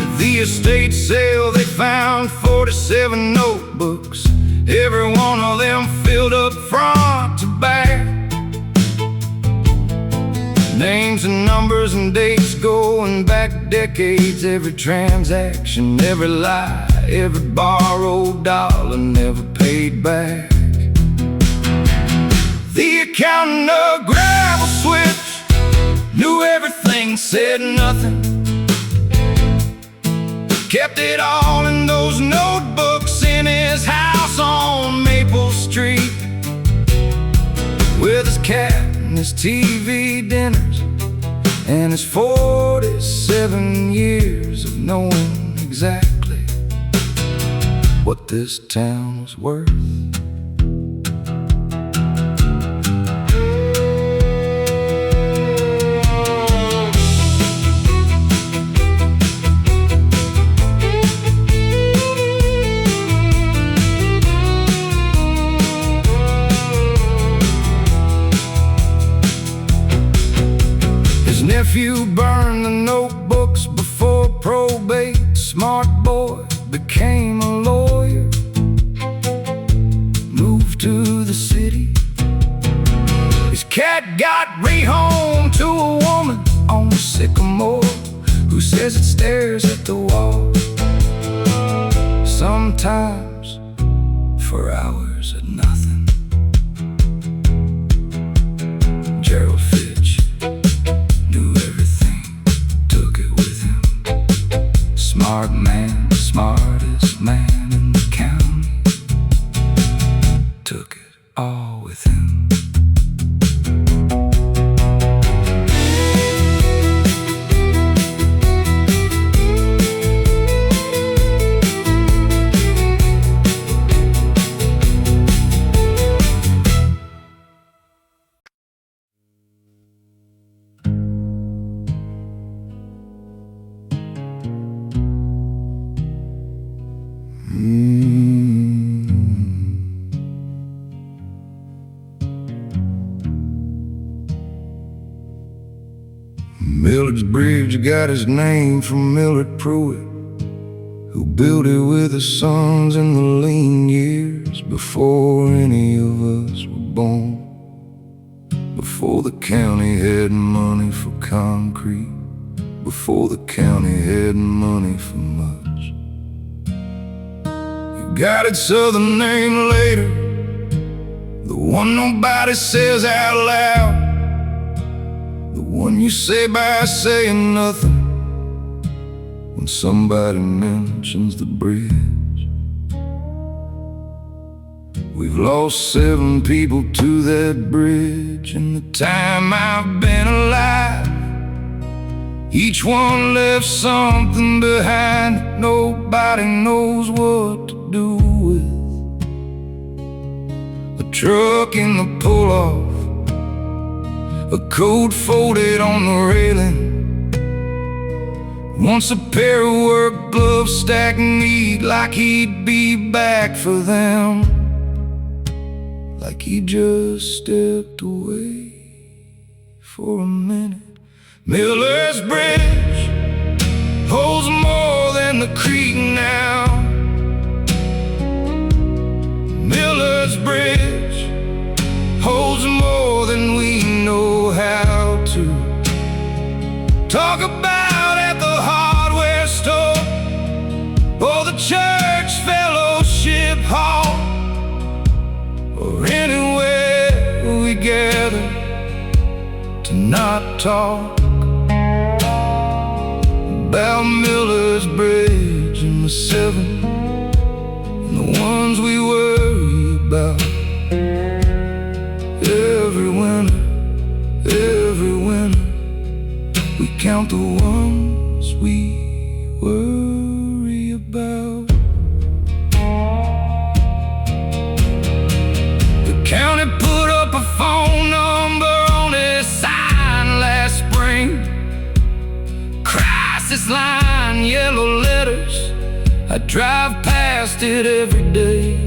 A: At the estate sale they found 47 notebooks, every one of them filled up front to back. Names and numbers and dates going back decades, every transaction, every lie, every borrowed dollar never paid back. The accountant, a gravel switch, knew everything, said nothing, kept it all in those notebooks in his house on Maple Street, with his cat and his TV dinners and his 47 years of knowing exactly what this town was worth. Nephew burned the notebooks before probate. Smart boy, became a lawyer, moved to the city. His cat got rehomed to a woman on Sycamore, who says it stares at the wall, sometimes for hours at nothing. Gerald Fitch knew everything, took it with him. Smart man, smartest man in the county, took it all with him. Millard's Bridge got his name from Millard Pruitt, who built it with his sons in the lean years before any of us were born, before the county had money for concrete, before the county had money for much. You got its other name later, the one nobody says out loud, the one you say by saying nothing when somebody mentions the bridge. We've lost 7 people to that bridge in the time I've been alive. Each one left something behind that nobody knows what to do with. A truck in the pull-off, a coat folded on the railing, once a pair of work gloves stacked neat, like he'd be back for them, like he just stepped away for a minute. Miller's Bridge holds more than the creek now. Miller's Bridge holds more than we know how to talk about at the hardware store or the church fellowship hall, or anywhere we gather to not talk about Miller's Bridge and the 7 and the ones we worry about. Every winter, we count the ones we worry about. The county put up a phone number on his sign last spring. Crisis line, yellow letters, I drive past it every day.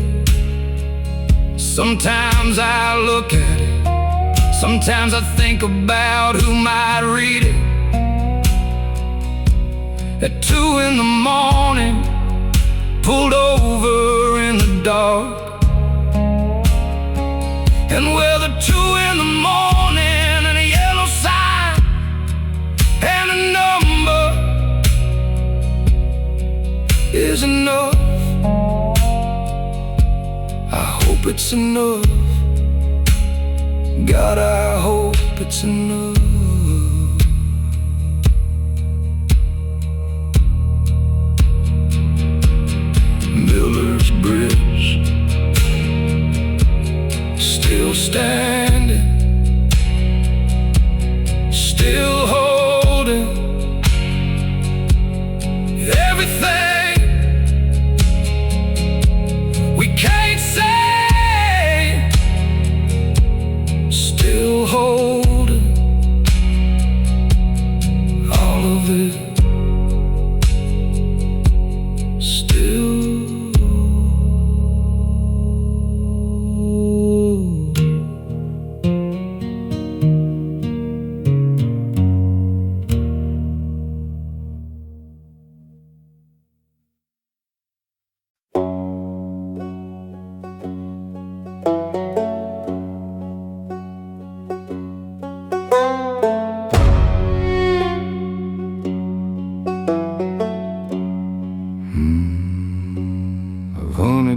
A: Sometimes I look at it, sometimes I think about who might read it. At 2 in the morning, pulled over in the dark, and with a 2 in the morning and a yellow sign and a number is enough. I hope it's enough. God, I hope it's enough. Miller's Bridge, still standing, still holding everything we can't say, still holding all of it.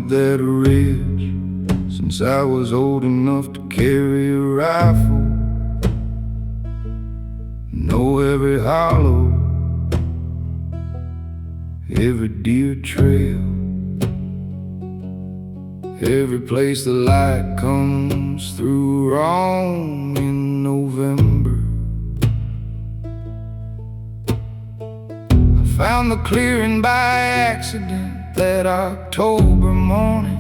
A: That ridge since I was old enough to carry a rifle, know every hollow, every deer trail, every place the light comes through wrong in November. I found the clearing by accident that October morning,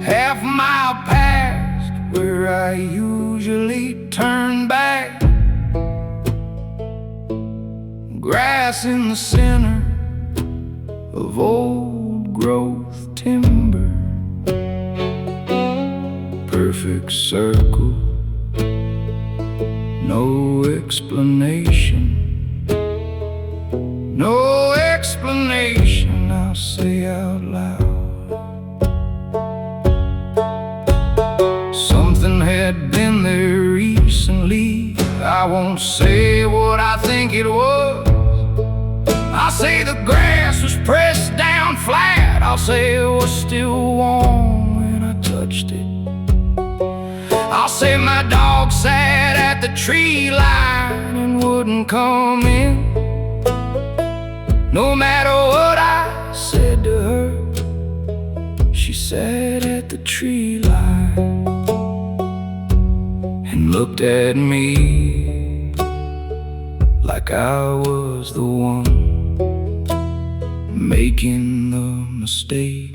A: half a mile past where I usually turn back. Grass in the center of old growth timber, perfect circle, no explanation. No explanation, I'll say out loud. Something had been there recently, I I won't say what I think it was. I'll say the grass was pressed down flat. I'll say it was still warm when I touched it. I'll say my dog sat at the tree line and wouldn't come in. No matter what I said to her, she sat at the tree line and looked at me like I was the one making the mistake.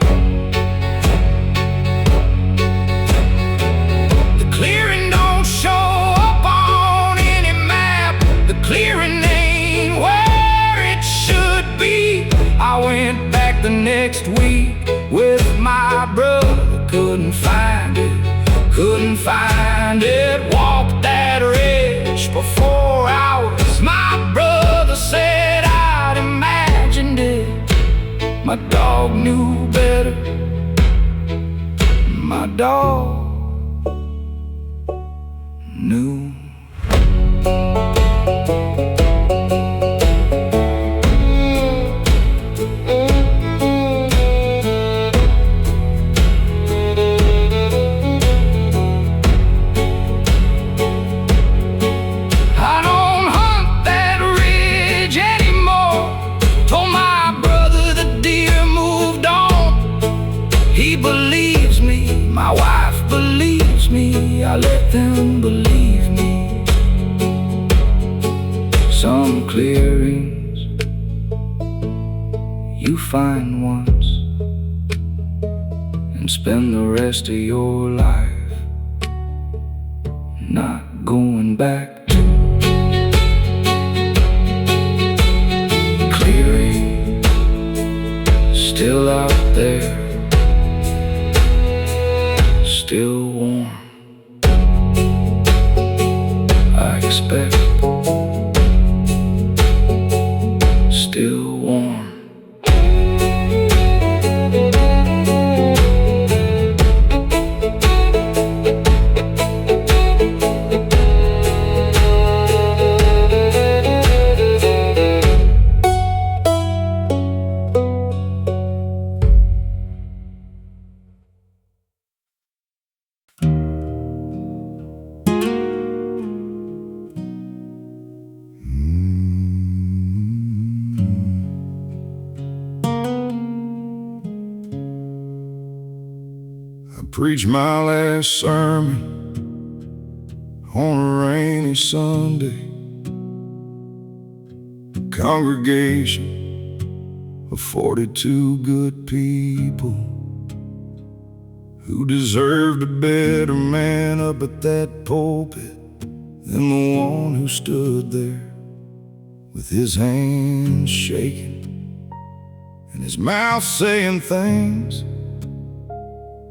A: The clearing don't show up on any map. The clearing ain't where it should be. I went back the next week with my brother. Couldn't find it, couldn't find it. Walked that ridge for 4 hours. My brother said I'd imagined it. My dog knew better. My dog knew. My wife believes me, I let them believe me. Some clearings you find once and spend the rest of your life not going back to. Clearing still out there, still warm, I expect. Still warm. Preached my last sermon on a rainy Sunday. Congregation of 42 good people who deserved a better man up at that pulpit than the one who stood there with his hands shaking and his mouth saying things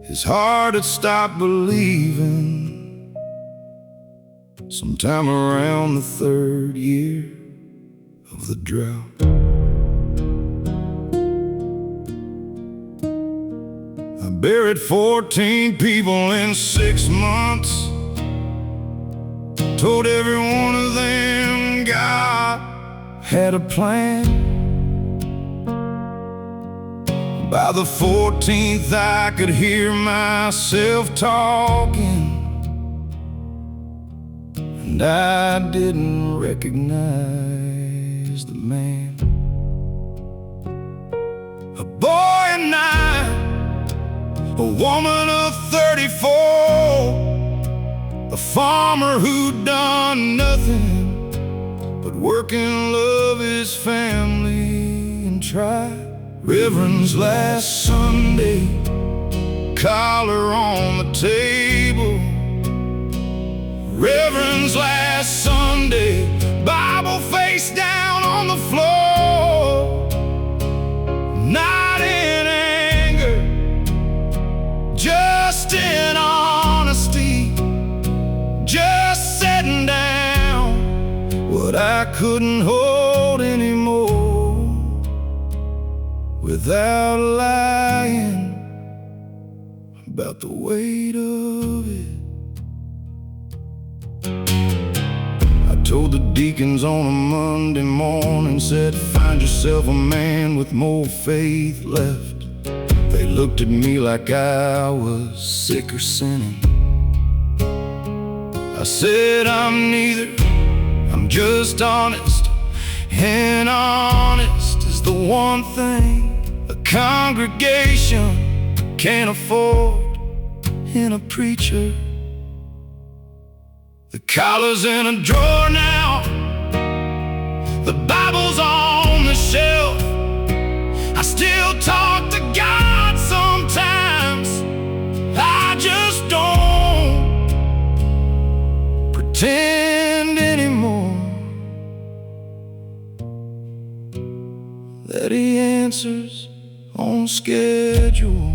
A: his heart had stopped believing. Sometime around the 3rd year of the drought, I buried 14 people in 6 months. Told every one of them God had a plan. By the 14th I could hear myself talking, and I didn't recognize the man. A boy of 9, a woman of 34, a farmer who'd done nothing but work and love his family and try. Reverend's last Sunday, collar on the table. Reverend's last Sunday, Bible face down on the floor. Not in anger, just in honesty, just setting down what I couldn't hold anymore. Without lying about the weight of it, I deacons on a Monday morning said, find yourself a man with more faith left. They looked at me like I was sick or sinning. I said, I'm neither, I'm just honest, and honest is the one thing a congregation can't afford in a preacher. The collar's in a drawer now, the Bible's on the shelf. I still talk to God sometimes, I just don't pretend anymore that He answers on schedule.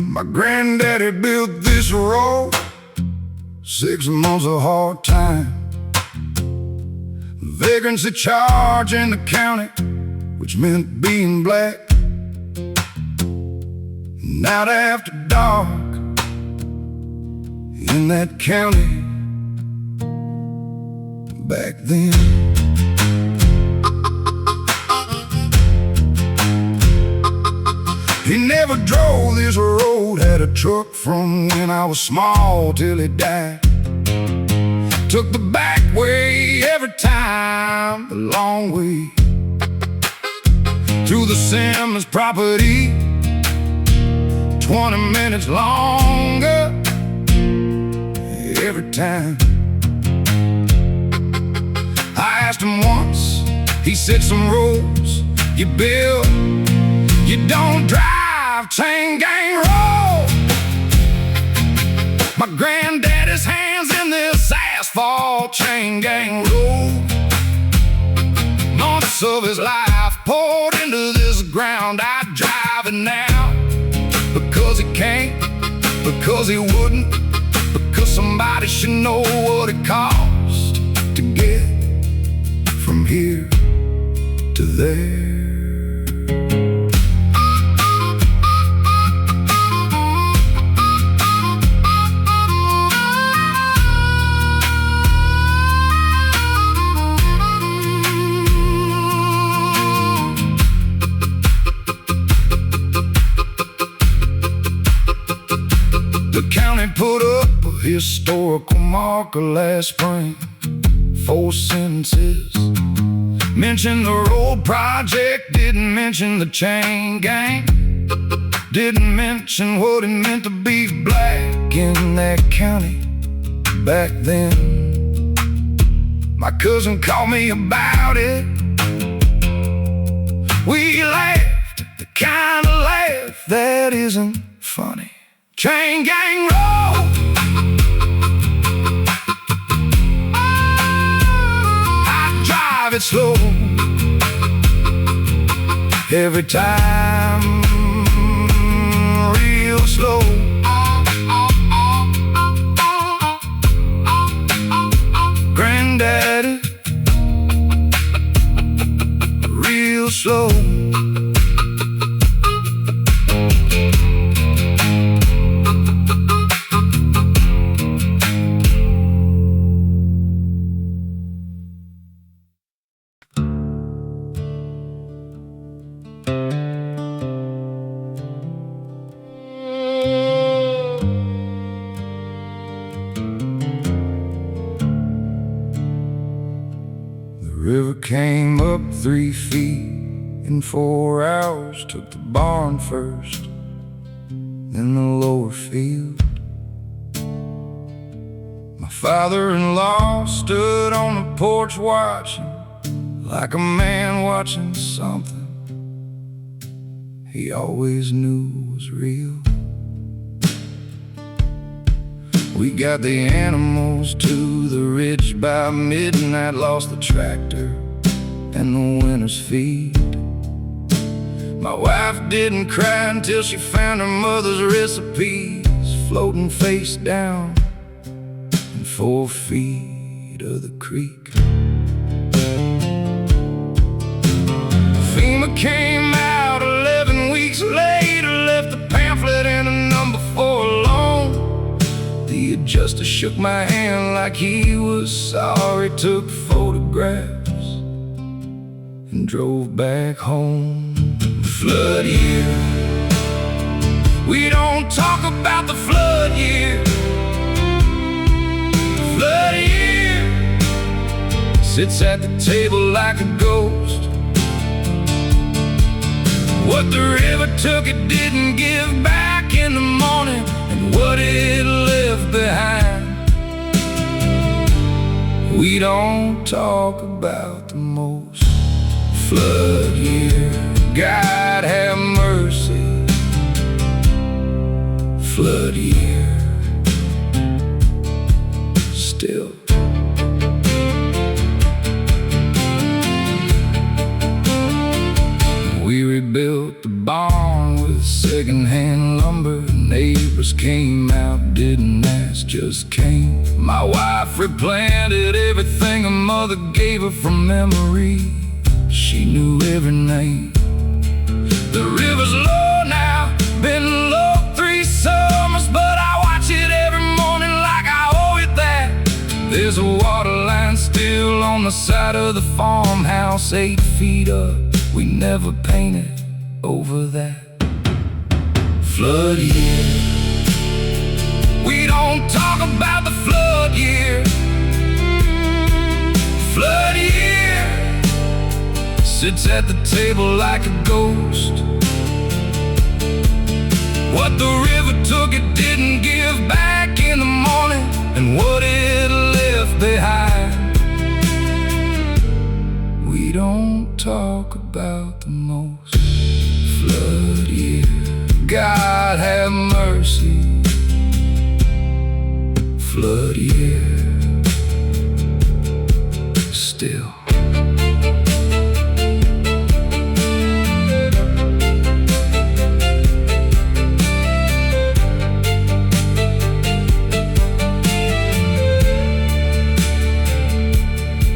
A: My granddaddy built this road, 6 months of hard time. Vagrancy charge in the county, which meant being black. Night after dark in that county back then. He never drove this road, had a truck from when I was small till he died. Took the back way every time, the long way through the Simmons property, 20 minutes longer every time. I asked him once, he said, some roads you build, you don't drive, chain gang roll. My granddaddy's hands in this asphalt chain gang road. Months of his life poured into this ground. I drive it now because he can't, because he wouldn't, because somebody should know what it costs to get from here to there. The county put up a historical marker last spring. 4 sentences. Mentioned the road project, didn't mention the chain gang. Didn't mention what it meant to be black in that county back then. My cousin called me about it. We laughed, the kind of laugh that isn't funny. Chain gang roll, I drive it slow every time, real slow. Granddaddy, real slow. The river came up 3 feet in 4 hours. Took the barn first, then the lower field. My father-in-law stood on the porch watching, like a man watching something he always knew was real. We got the animals to the ridge by midnight, lost the tractor and the winter's feed. My wife didn't cry until she found her mother's recipes, floating face down in 4 feet of the creek. FEMA came out 11 weeks later, left a pamphlet and a number 4 alone. The adjuster shook my hand like he was sorry, took photographs and drove back home. Flood year, we don't talk about the flood year. Flood year sits at the table like a ghost. What the river took, it didn't give back in the morning, and what it left behind, we don't talk about the most. Flood year, God have mercy. Flood year, still. We rebuilt the barn with secondhand lumber. Neighbors came out, didn't ask, just came. My wife replanted everything her mother gave her from memory. She knew every name. The river's low now, been low 3 summers, but I watch it every morning like I owe it that. There's a water line still on the side of the farmhouse, 8 feet up. We never painted over that. Flood year, we don't talk about the flood year. Flood year sits at the table like a ghost. What the river took, it didn't give back in the morning, and what it left behind, we don't talk about the most. Flood year, God have mercy. Flood year, still.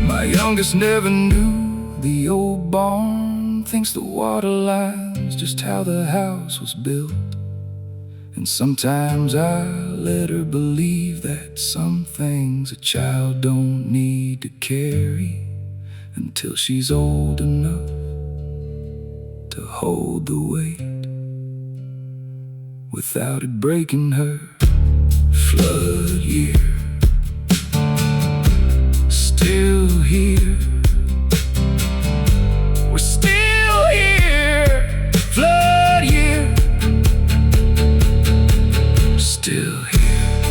A: My youngest never knew the old barn, thinks the water line's just how the house was built. And sometimes I let her believe that some things a child don't need to carry until she's old enough to hold the weight without it breaking her. Flood year, still here. We're still here. Flood year, still here.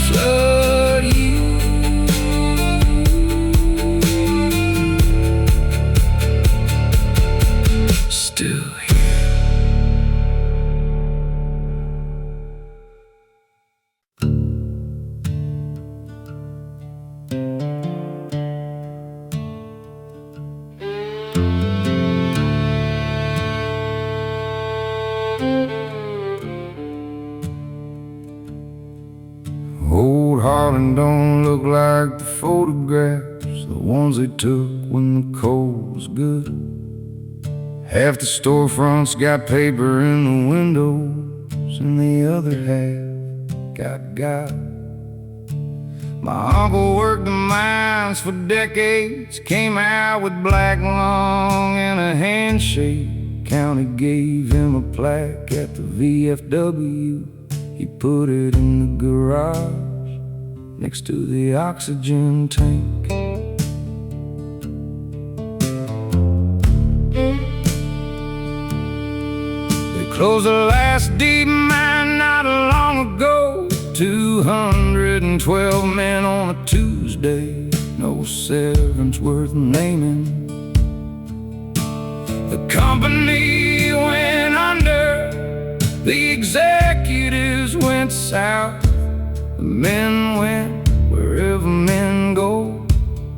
A: Flood year, still here. Old Harlan don't look like the photographs, the ones they took when the coal was good. Half the storefronts got paper in the windows, and the other half got God. My uncle worked the mines for decades, came out with black lung and a handshake. County gave him a plaque at the VFW. He put it in the garage next to the oxygen tank. They closed the last deep mine not long ago. 212 men on a Tuesday, no severance worth naming. The company went The executives went south, the men went wherever men go,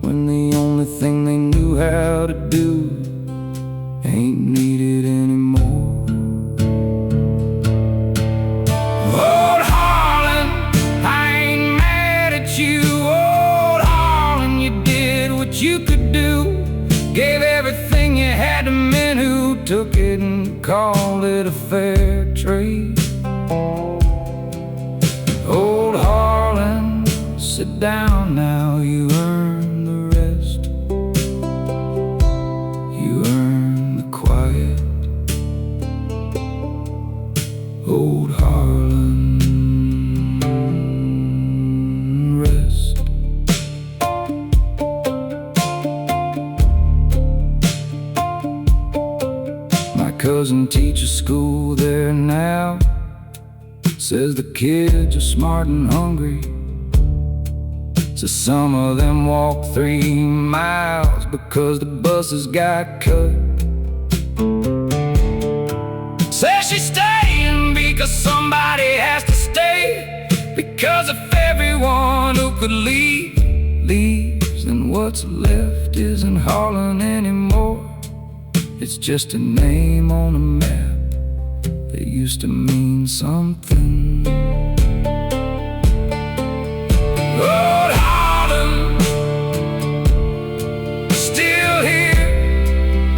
A: when the only thing they knew how to do ain't needed anymore. Old Harlan, I ain't mad at you. Old Harlan, you did what you could do. Gave everything you had to men who took it and called it a fair trade. Old Harlan, sit down now, you earn the rest. You earn the quiet. Old Harlan, rest. My cousin teaches school there now. Says the kids are smart and hungry. So some of them walk 3 miles because the buses got cut. Says she's staying because somebody has to stay. Because if everyone who could leave leaves, then what's left isn't Harlan anymore. It's just a name on a map that used to mean something. Old Harlan, still here,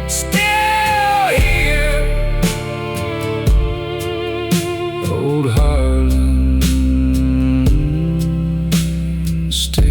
A: still here. Old Harlan, still.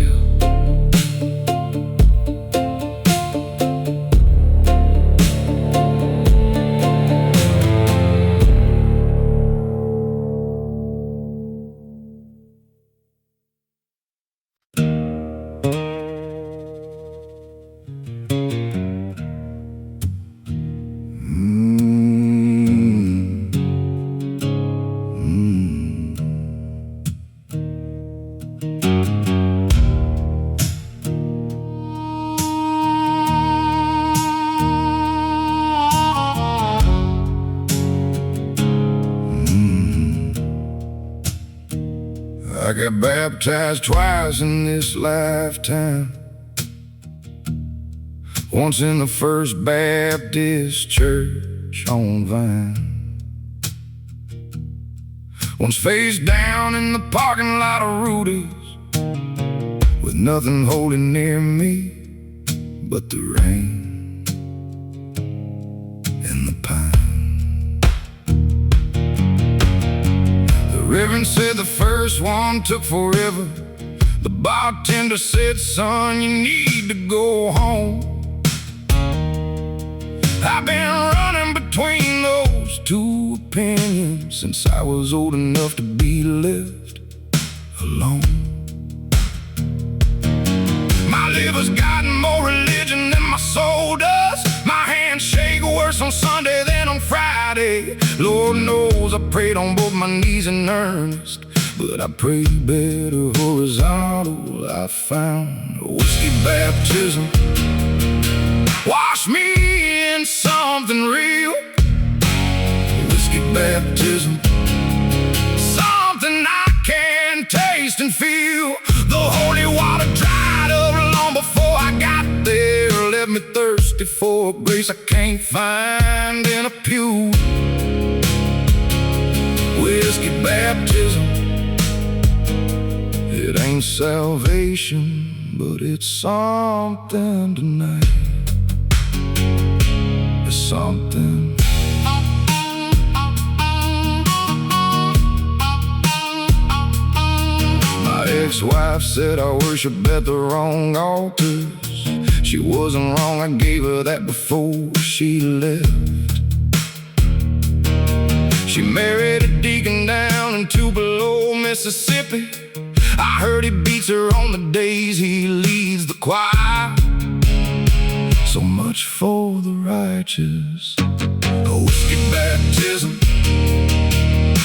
A: I got baptized twice in this lifetime. Once in the First Baptist Church on Vine. Once face down in the parking lot of Rudy's, with nothing holding near me but the rain and the pine. The Reverend said the first one took forever. The bartender said, son, you need to go home. I've been running between those 2 opinions since I was old enough to be left alone. My liver's gotten more religion than my soul does. My hands shake worse on Sunday than on Friday. Lord knows I prayed on both my knees in earnest, but I prayed better horizontal. I found a whiskey baptism. Wash me in something real. Whiskey baptism, something I can taste and feel. The holy water dried up long before I got there. Left me thirsty for a grace I can't find in a pew. Whiskey baptism, it ain't salvation, but it's something tonight. It's something. My ex-wife said I worship at the wrong altars. She wasn't wrong, I gave her that before she left. She married a deacon down in Tupelo, Mississippi. I heard he beats her on the days he leads the choir. So much for the righteous. A whiskey baptism.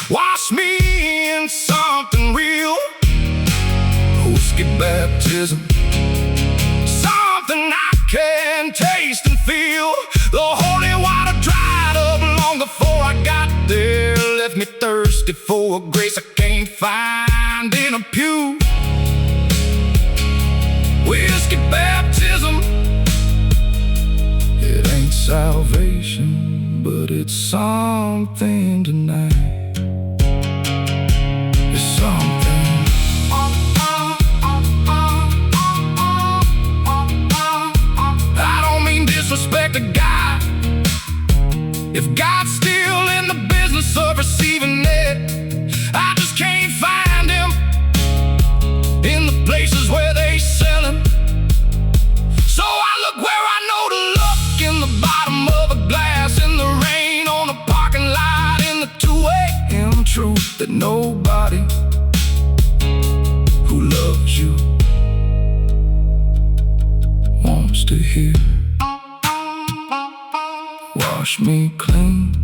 A: Wash me in something real. A whiskey baptism, something I can taste and feel. The holy water dried up long before I thirsty for a grace I can't find in a pew. Whiskey baptism, it ain't salvation, but it's something tonight. It's something. I don't mean disrespect to God. If God's still in the business of receiving it, I just can't find him in the places where they sell him. So I look where I know to look, in the bottom of a glass, in the rain, on a parking lot, in the 2 a.m. truth that nobody who loves you wants to hear. Wash me clean,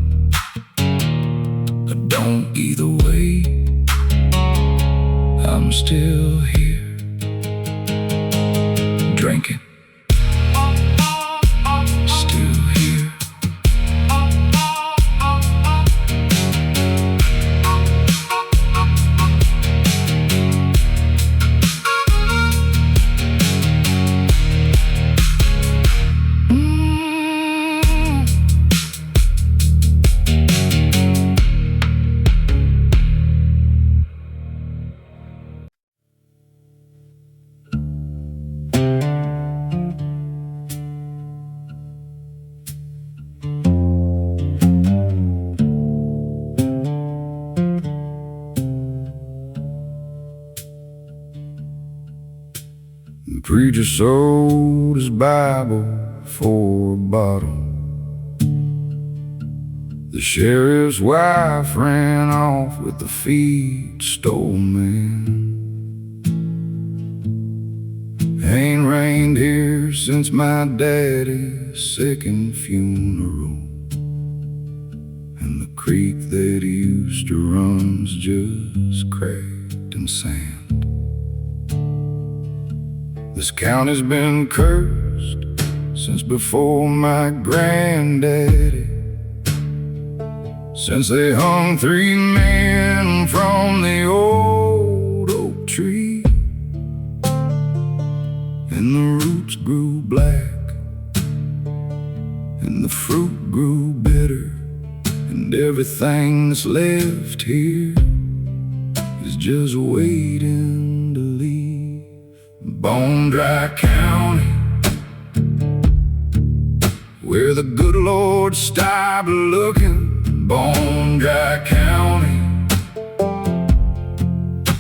A: or don't, either way, I'm still here, drinking, still here. The preacher sold his Bible for a bottle. The sheriff's wife ran off with the feed-stole man. Ain't rained here since my daddy's second funeral, and the creek that used to run's just cracked in sand. This county's been cursed since before my granddaddy, since they hung 3 men from the old oak tree, and the roots grew black, and the fruit grew bitter, and everything that's left here is just waiting to leave. Bone Dry County, where the good Lord stopped looking. Bone Dry County,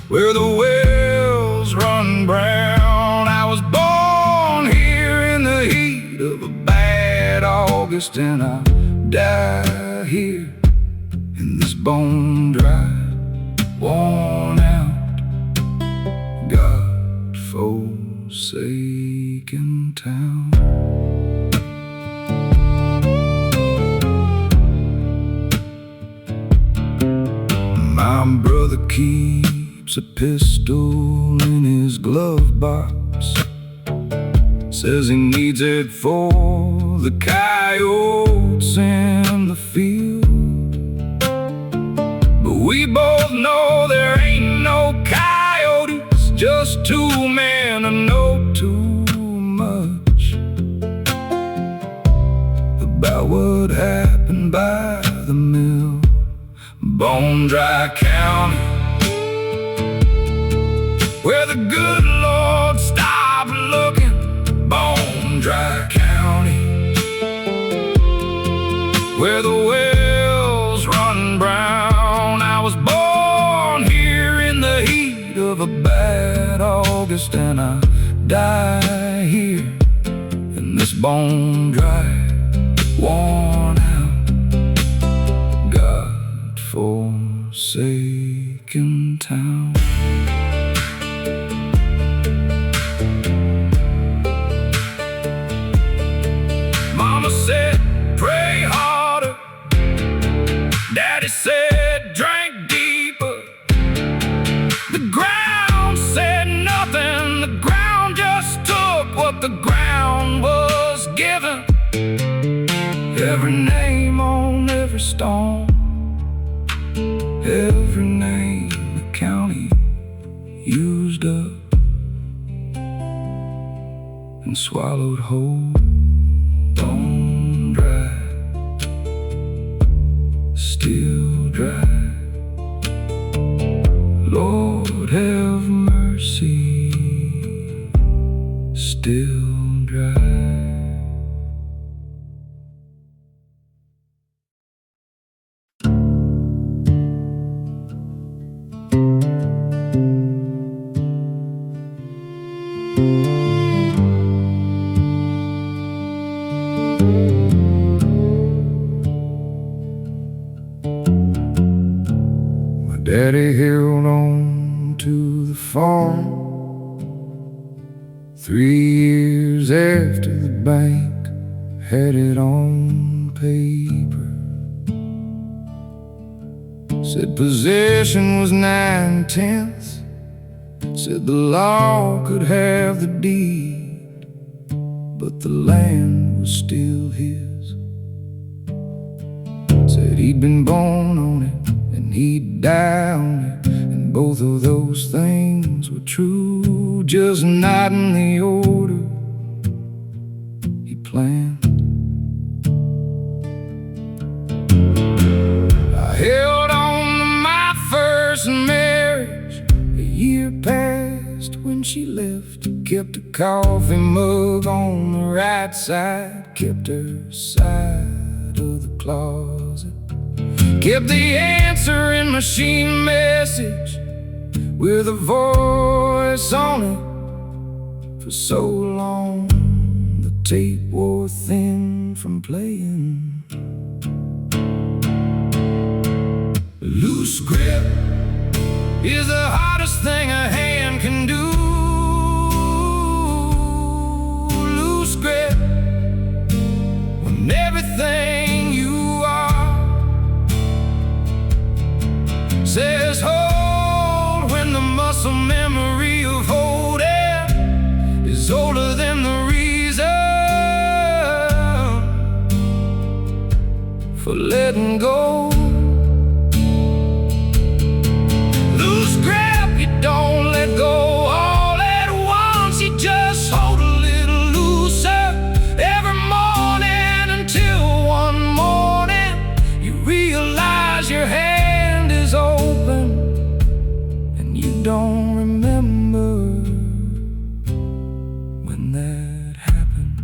A: where the wells run brown. I was born here in the heat of a bad August, and I'll die here in this bone dry, worn out, God-forsaken town. My brother keeps a pistol in his glove box, says he needs it for the coyotes in the field. But we both know there ain't no coyotes, just 2 men who know too much about what happened by the mill. Bone Dry County, where the good Lord stopped looking. Bone Dry County, where the wells run brown. I was born here in the heat of a bad August, and I die here in this bone dry, worn out, God-forsaken town. Mama said, pray harder. Daddy said, drink deeper. The ground said nothing. The ground just took what the ground was given. Every name on every stone, every name the county used up and swallowed whole, bone dry, still dry. Lord have mercy, still dry. Daddy held on to the farm 3 years after the bank had it on paper. Said possession was 9/10. Said the law could have the deed, but the land was still his. Said he'd been born on it and he'd die on it, and both of those things were true, just not in the order he planned. I held on to my first marriage. A year passed when she left. Kept a coffee mug on the right side, kept her side of the closet, kept the answering machine message with a voice on it. For so long the tape wore thin from playing. Loose grip is the hardest thing a hand can do. Loose grip when everything you are says hold, when the muscle memory of holding is older than the reason for letting go. Loose grip, you don't let go all at once. You just hold a little looser every morning until one morning you realize your hand is open and you don't remember when that happened.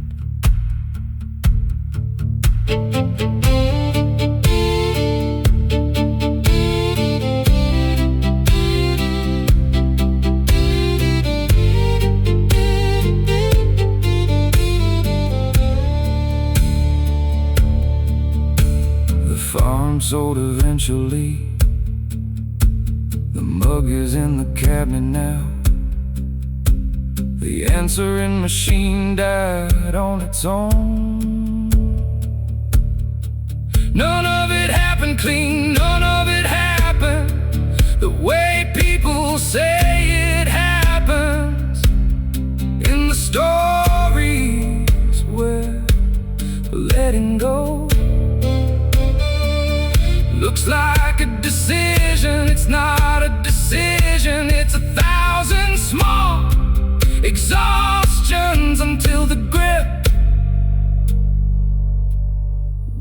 A: The farm sold eventually. The mug is in the cabinet now. The answering machine died on its own. None of it happened clean, none of it happened the way people say it happens in the stories where letting go looks like a decision. It's not a decision, it's 1,000 small exhaustions until the grip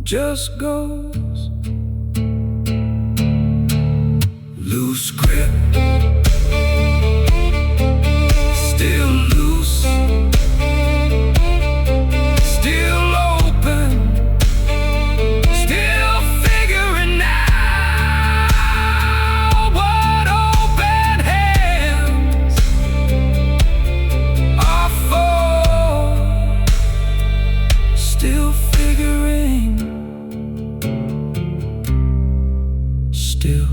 A: just goes. Loose grip, still loose, still open, still figuring out what open hands are for. Still figuring, still.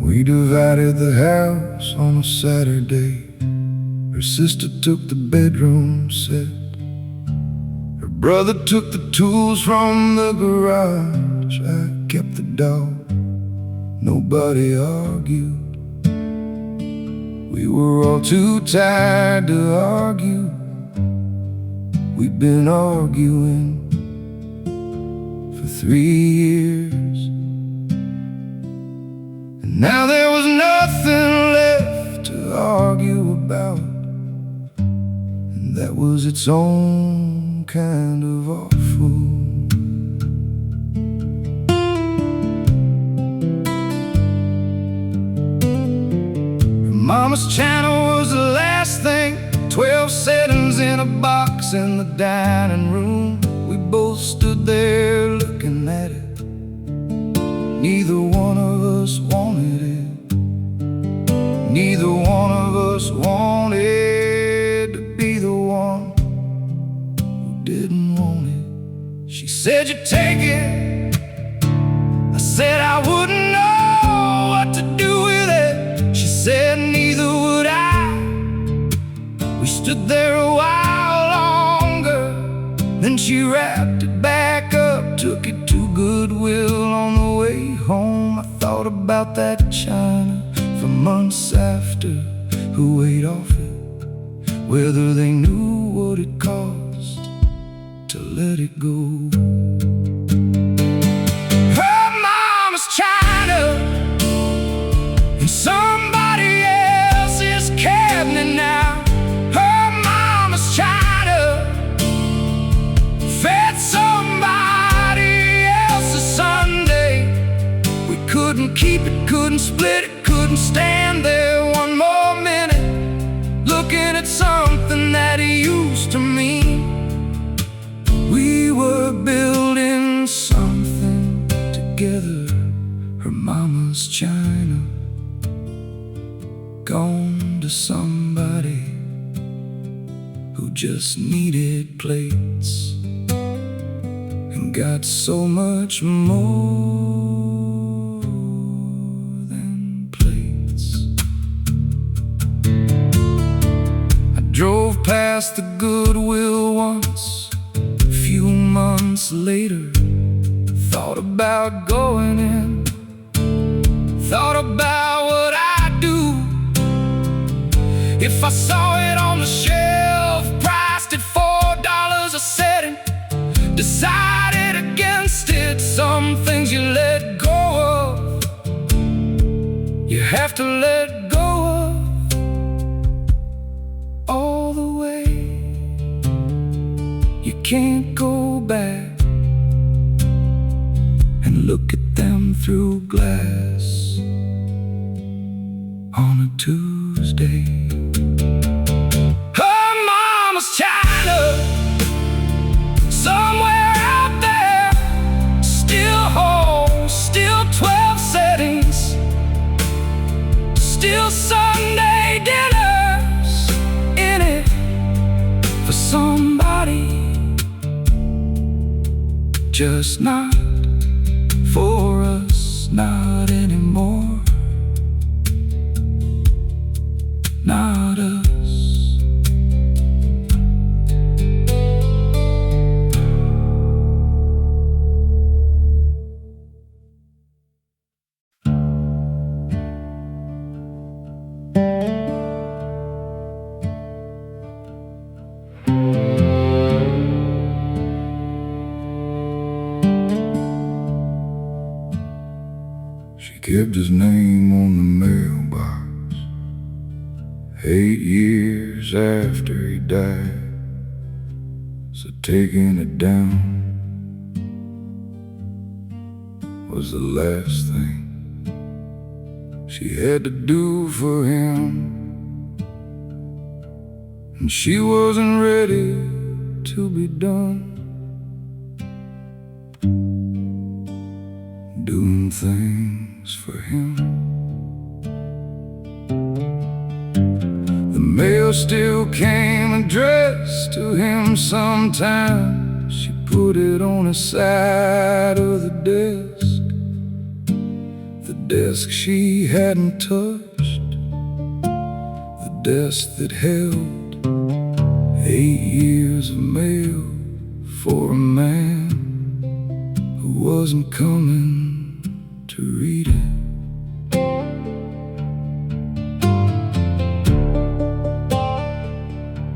A: We divided the house on a Saturday. Her sister took the bedroom set. Her brother took the tools from the garage. I kept the dog. Nobody argued. We were all too tired to argue. We'd been arguing for 3 years, and now there was nothing left to argue about, and that was its own kind of awful. Mama's channel was the last thing, 12 settings in a box in the dining room. We both stood there looking at it. Neither one of us wanted it. Neither one of us wanted to be the one who didn't want it. She said, "You take it." I said, "I wouldn't know what to do with it." She said, "Neither would I." We stood there a while longer, then she wrapped it back up, took it to Goodwill. On the way home, I thought about that china for months after. Who ate off it? Whether they knew what it cost to let it go. Her mama's china in somebody else's cabinet now. Her mama's china fed somebody else's Sunday. We couldn't keep it, couldn't split it, couldn't stand there one more minute looking at something that used to mean we were building something together. Her mama's china gone to somebody who just needed plates and got so much more than plates. I drove past the Goodwill once, a few months later. Thought about going in, thought about what I'd do if I saw it on the shelf, priced at $4 a setting. Decided against it. Some things you let go of, you have to let go of all the way. You can't go back and look at them through glass on a Tuesday. Her mama's china, somewhere out there, still whole, still 12 settings, still Sunday dinners in it for somebody, just not for us, not anymore, not us. She kept his name on the mailbox 8 years after he died. So taking it down was the last thing she had to do for him, and she wasn't ready to be done doing things for him. The mail still came addressed to him sometimes. She put it on the side of the desk. The desk she hadn't touched, the desk that held 8 years of mail for a man who wasn't coming to read it.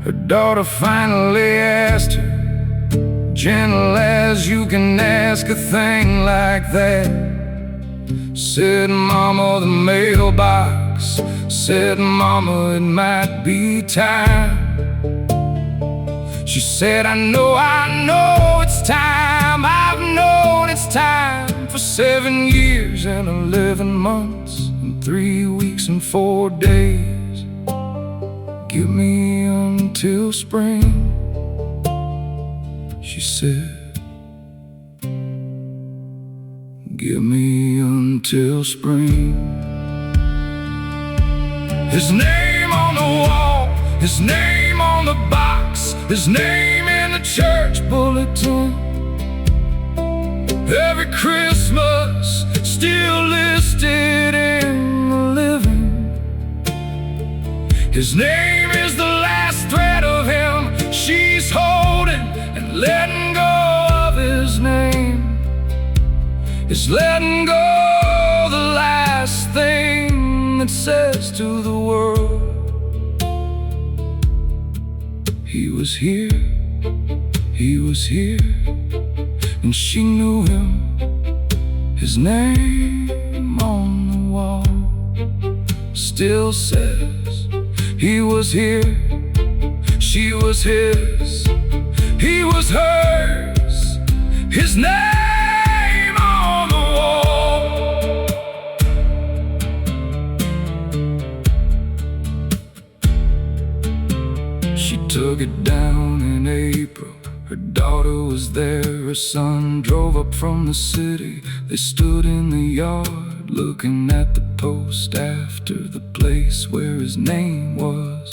A: Her daughter finally asked her, gentle as you can ask a thing like that, said, "Mama, the mailbox." Said, "Mama, it might be time." She said, I know it's time. I've known it's time for 7 years and 11 months and 3 weeks and 4 days. Give me until spring, she said. Give me until spring. His name on the wall, his name on the box, his name in the church bulletin. Every Christmas still listed in the living. His name is the last thread of him she's holding, and letting go of his name is letting go the last thing that says to the world, he was here, and she knew him. His name on the wall still says he was here, she was his, he was hers. His name on the wall. She took it down in April. Her daughter was there, her son drove up from the city. They stood in the yard looking at the post after the place where his name was.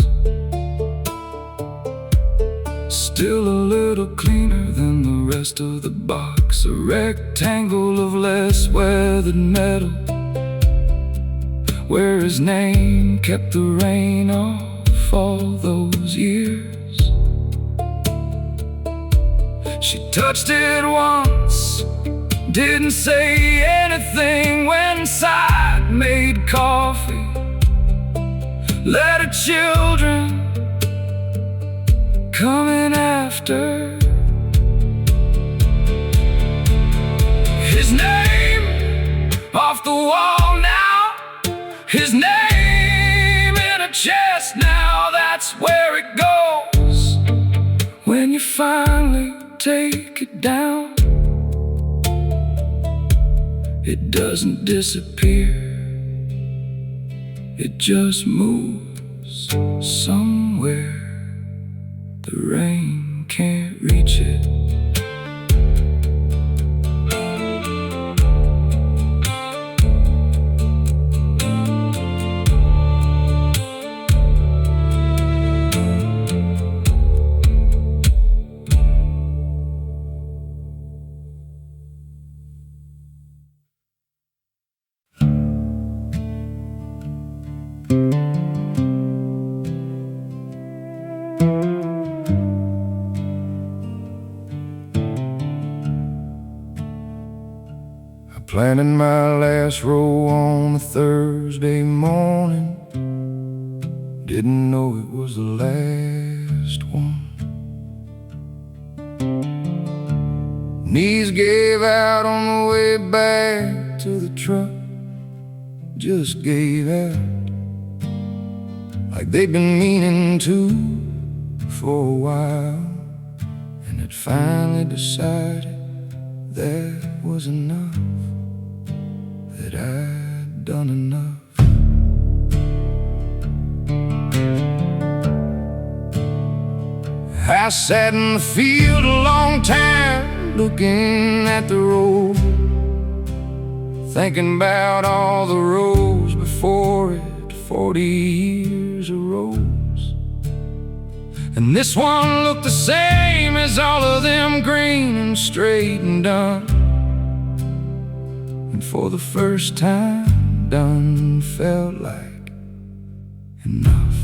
A: Still a little cleaner than the rest of the box, a rectangle of less weathered metal, where his name kept the rain off all those years. She touched it once, didn't say anything, went inside, made coffee, let her children come in after. His name off the wall now, his name in a chest now. That's where it goes when you finally take it down. It doesn't disappear, it just moves somewhere. The rain can't reach it. Planted my last row on a Thursday morning, didn't know it was the last one. Knees gave out on the way back to the truck, just gave out, like they'd been meaning to for a while. And it finally decided that was enough, that I'd done enough. I sat in the field a long time, looking at the road, thinking about all the rows before it, 40 years of rows. And this one looked the same as all of them, green and straight and done. And for the first time done felt like enough.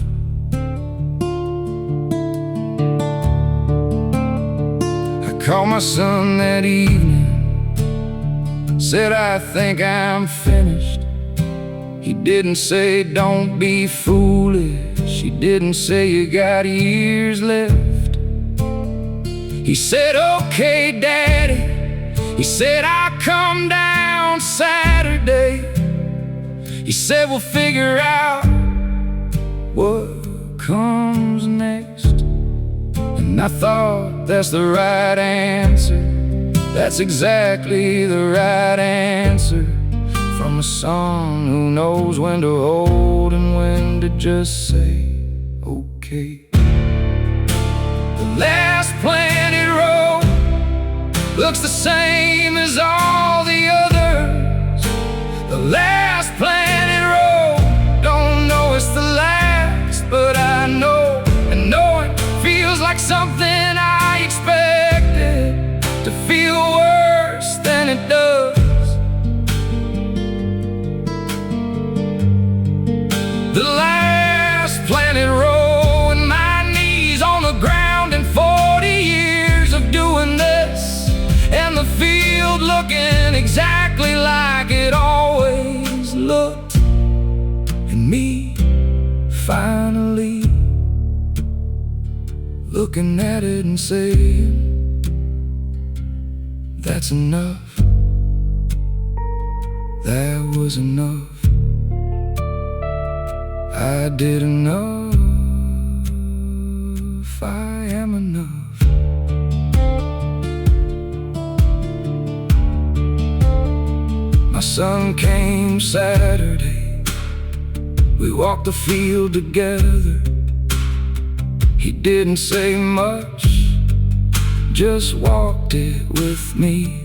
A: I called my son that evening, said I think I'm finished. He didn't say don't be foolish, he didn't say you got years left. He said okay daddy, he said I'll come down Saturday. He said we'll figure out what comes next. And I thought that's the right answer, that's exactly the right answer, from a son who knows when to hold and when to just say okay. The last planted road looks the same as all the others. The last planted road, don't know it's the last, but I know, and knowing feels like something I expected to feel worse than it does. The last planted row, and my knees on the ground, and 40 years of doing this, and the field looking exactly like it always looked, and me finally looking at it and saying, that's enough. That was enough. I did enough. I am enough. My son came Saturday, we walked the field together. He didn't say much, just walked it with me.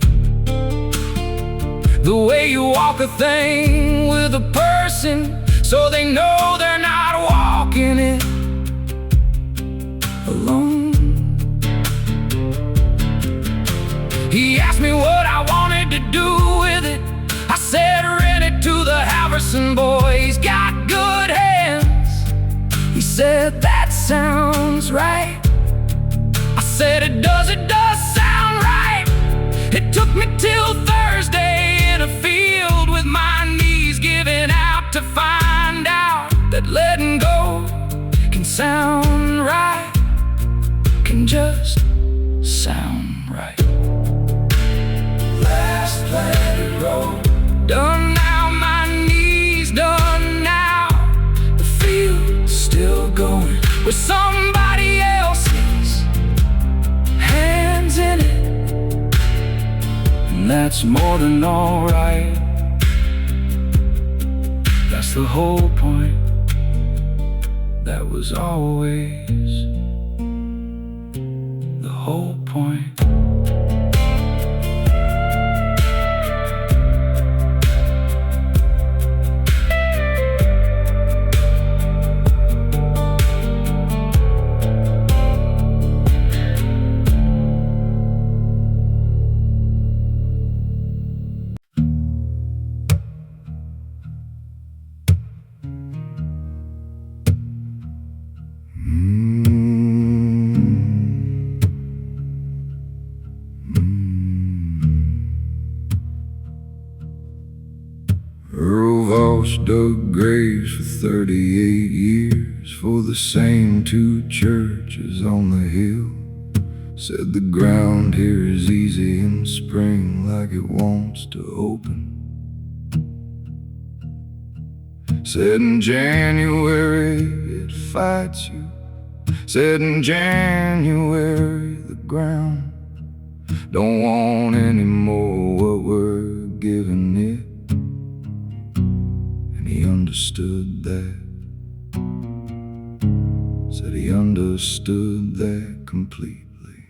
A: The way you walk a thing with a person so they know they're not walking it alone. He asked me what I wanted to do with it. I said rent it to the Halverson boy, he's got good hands. He said that sounds right. I said it does sound right. It took me till Thursday in a field with my knees giving out to find out that letting go can sound right, can just sound right. Last planted road, done now, my knees done now. The field's still going with somebody else's hands in it, and that's more than alright. That's the whole point. That was always the whole point. Dug graves for 38 years for the same two churches on the hill. Said the ground here is easy in spring, like it wants to open. Said in January it fights you. Said in January the ground don't want any more what we're giving it. He understood that. Said he understood that completely.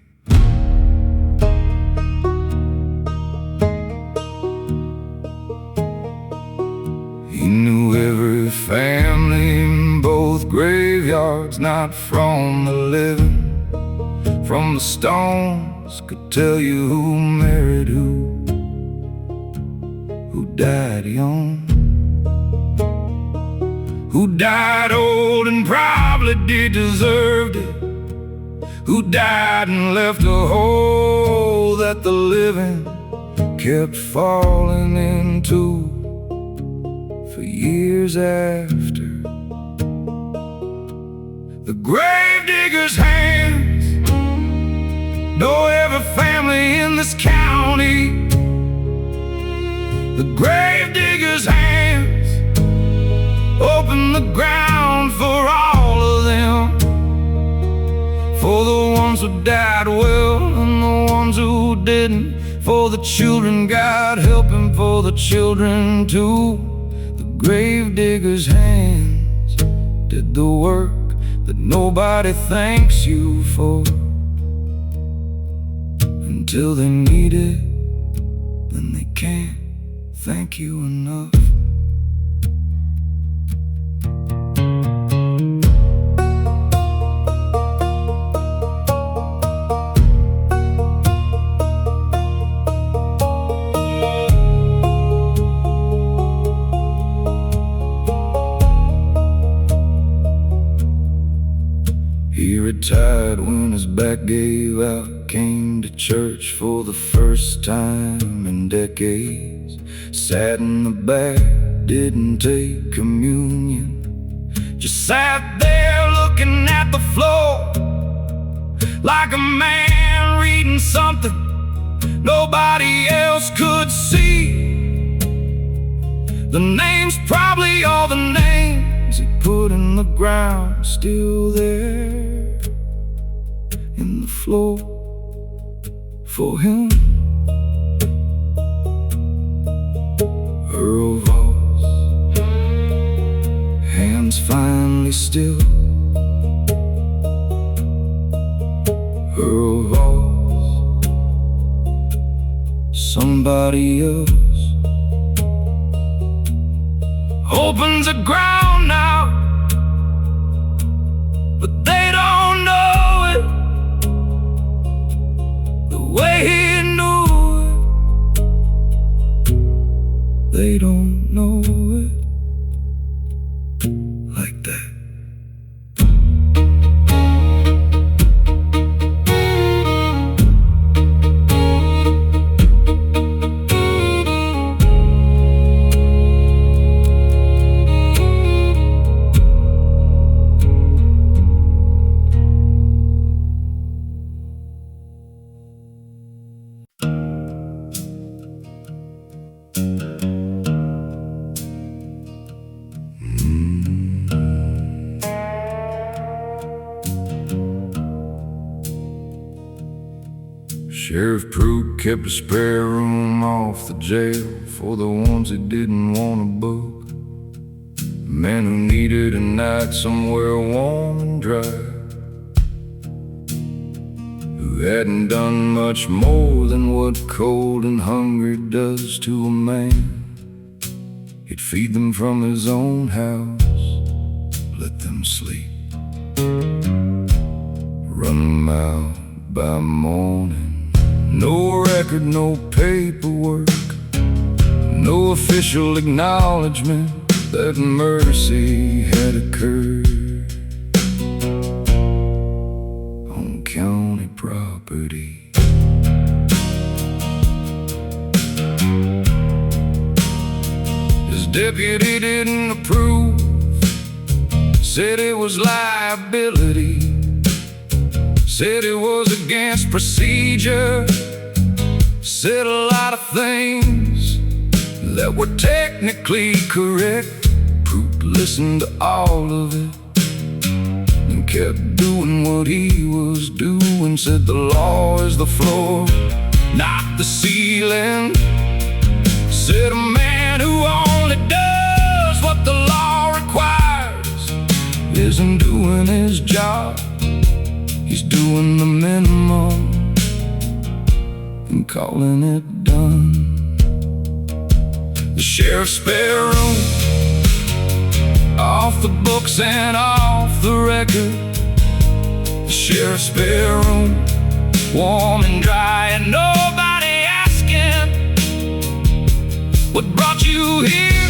A: He knew every family in both graveyards, not from the living, from the stones. Could tell you who married who died young. who died old and probably deserved it, who died and left a hole that the living kept falling into for years after. The gravedigger's hands know every family in this county. The gravedigger's hands open the ground for all of them, for the ones who died well and the ones who didn't, for the children, God help him, for the children too. The gravedigger's hands did the work that nobody thanks you for. Until they need it, then they can't thank you enough. He retired when his back gave out, came to church for the first time in decades, sat in the back, didn't take communion, just sat there looking at the floor like a man reading something nobody else could see. The names, probably all the names he put in the ground, still there in the floor for him. Earl Voss, hands finally still. Earl Voss, somebody else opens the ground now, but they don't know it the way he knew it. They don't know it like that. Sheriff Pruitt kept a spare room off the jail for the ones that didn't want to book, men who needed a night somewhere warm and dry, who hadn't done much more than what cold and hunger does to a man. He'd feed them from his own house, let them sleep, run them out by morning. No record, no paperwork, no official acknowledgement that mercy had occurred on county property. His deputy didn't approve, said it was liability, said it was against procedure, said a lot of things that were technically correct. Pruitt listened to all of it and kept doing what he was doing. Said the law is the floor, not the ceiling. Said a man who only does what the law requires isn't doing his job. He's doing the minimum and calling it done. The sheriff's spare room, off the books and off the record. The sheriff's spare room, warm and dry, and nobody asking what brought you here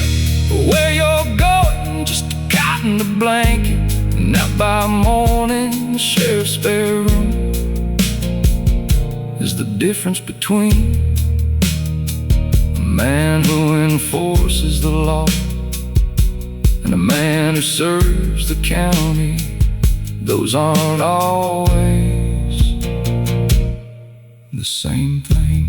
A: or where you're going. Just a cot in the blanket, and out by morning, the sheriff's spare room is the difference between a man who enforces the law and a man who serves the county. Those aren't always the same thing.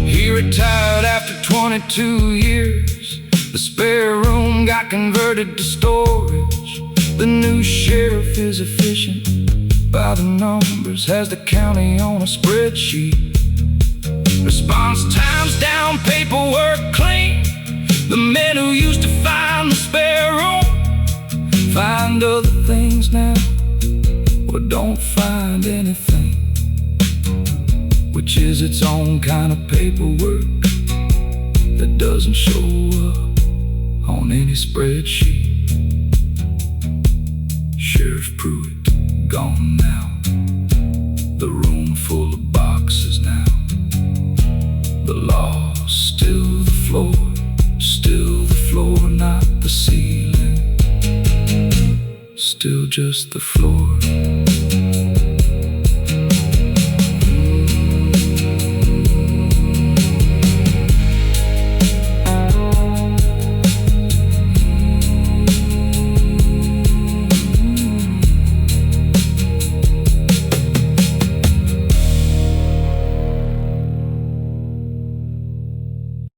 A: He retired after 22 years. The spare room got converted to storage. The new sheriff is efficient by the numbers, has the county on a spreadsheet. Response time's down, paperwork clean. The men who used to find the spare room find other things now, or don't find anything, which is its own kind of paperwork that doesn't show up on any spreadsheet. Sheriff Pruitt gone now, the room full of boxes now. The law's still the floor, not the ceiling. Still just the floor.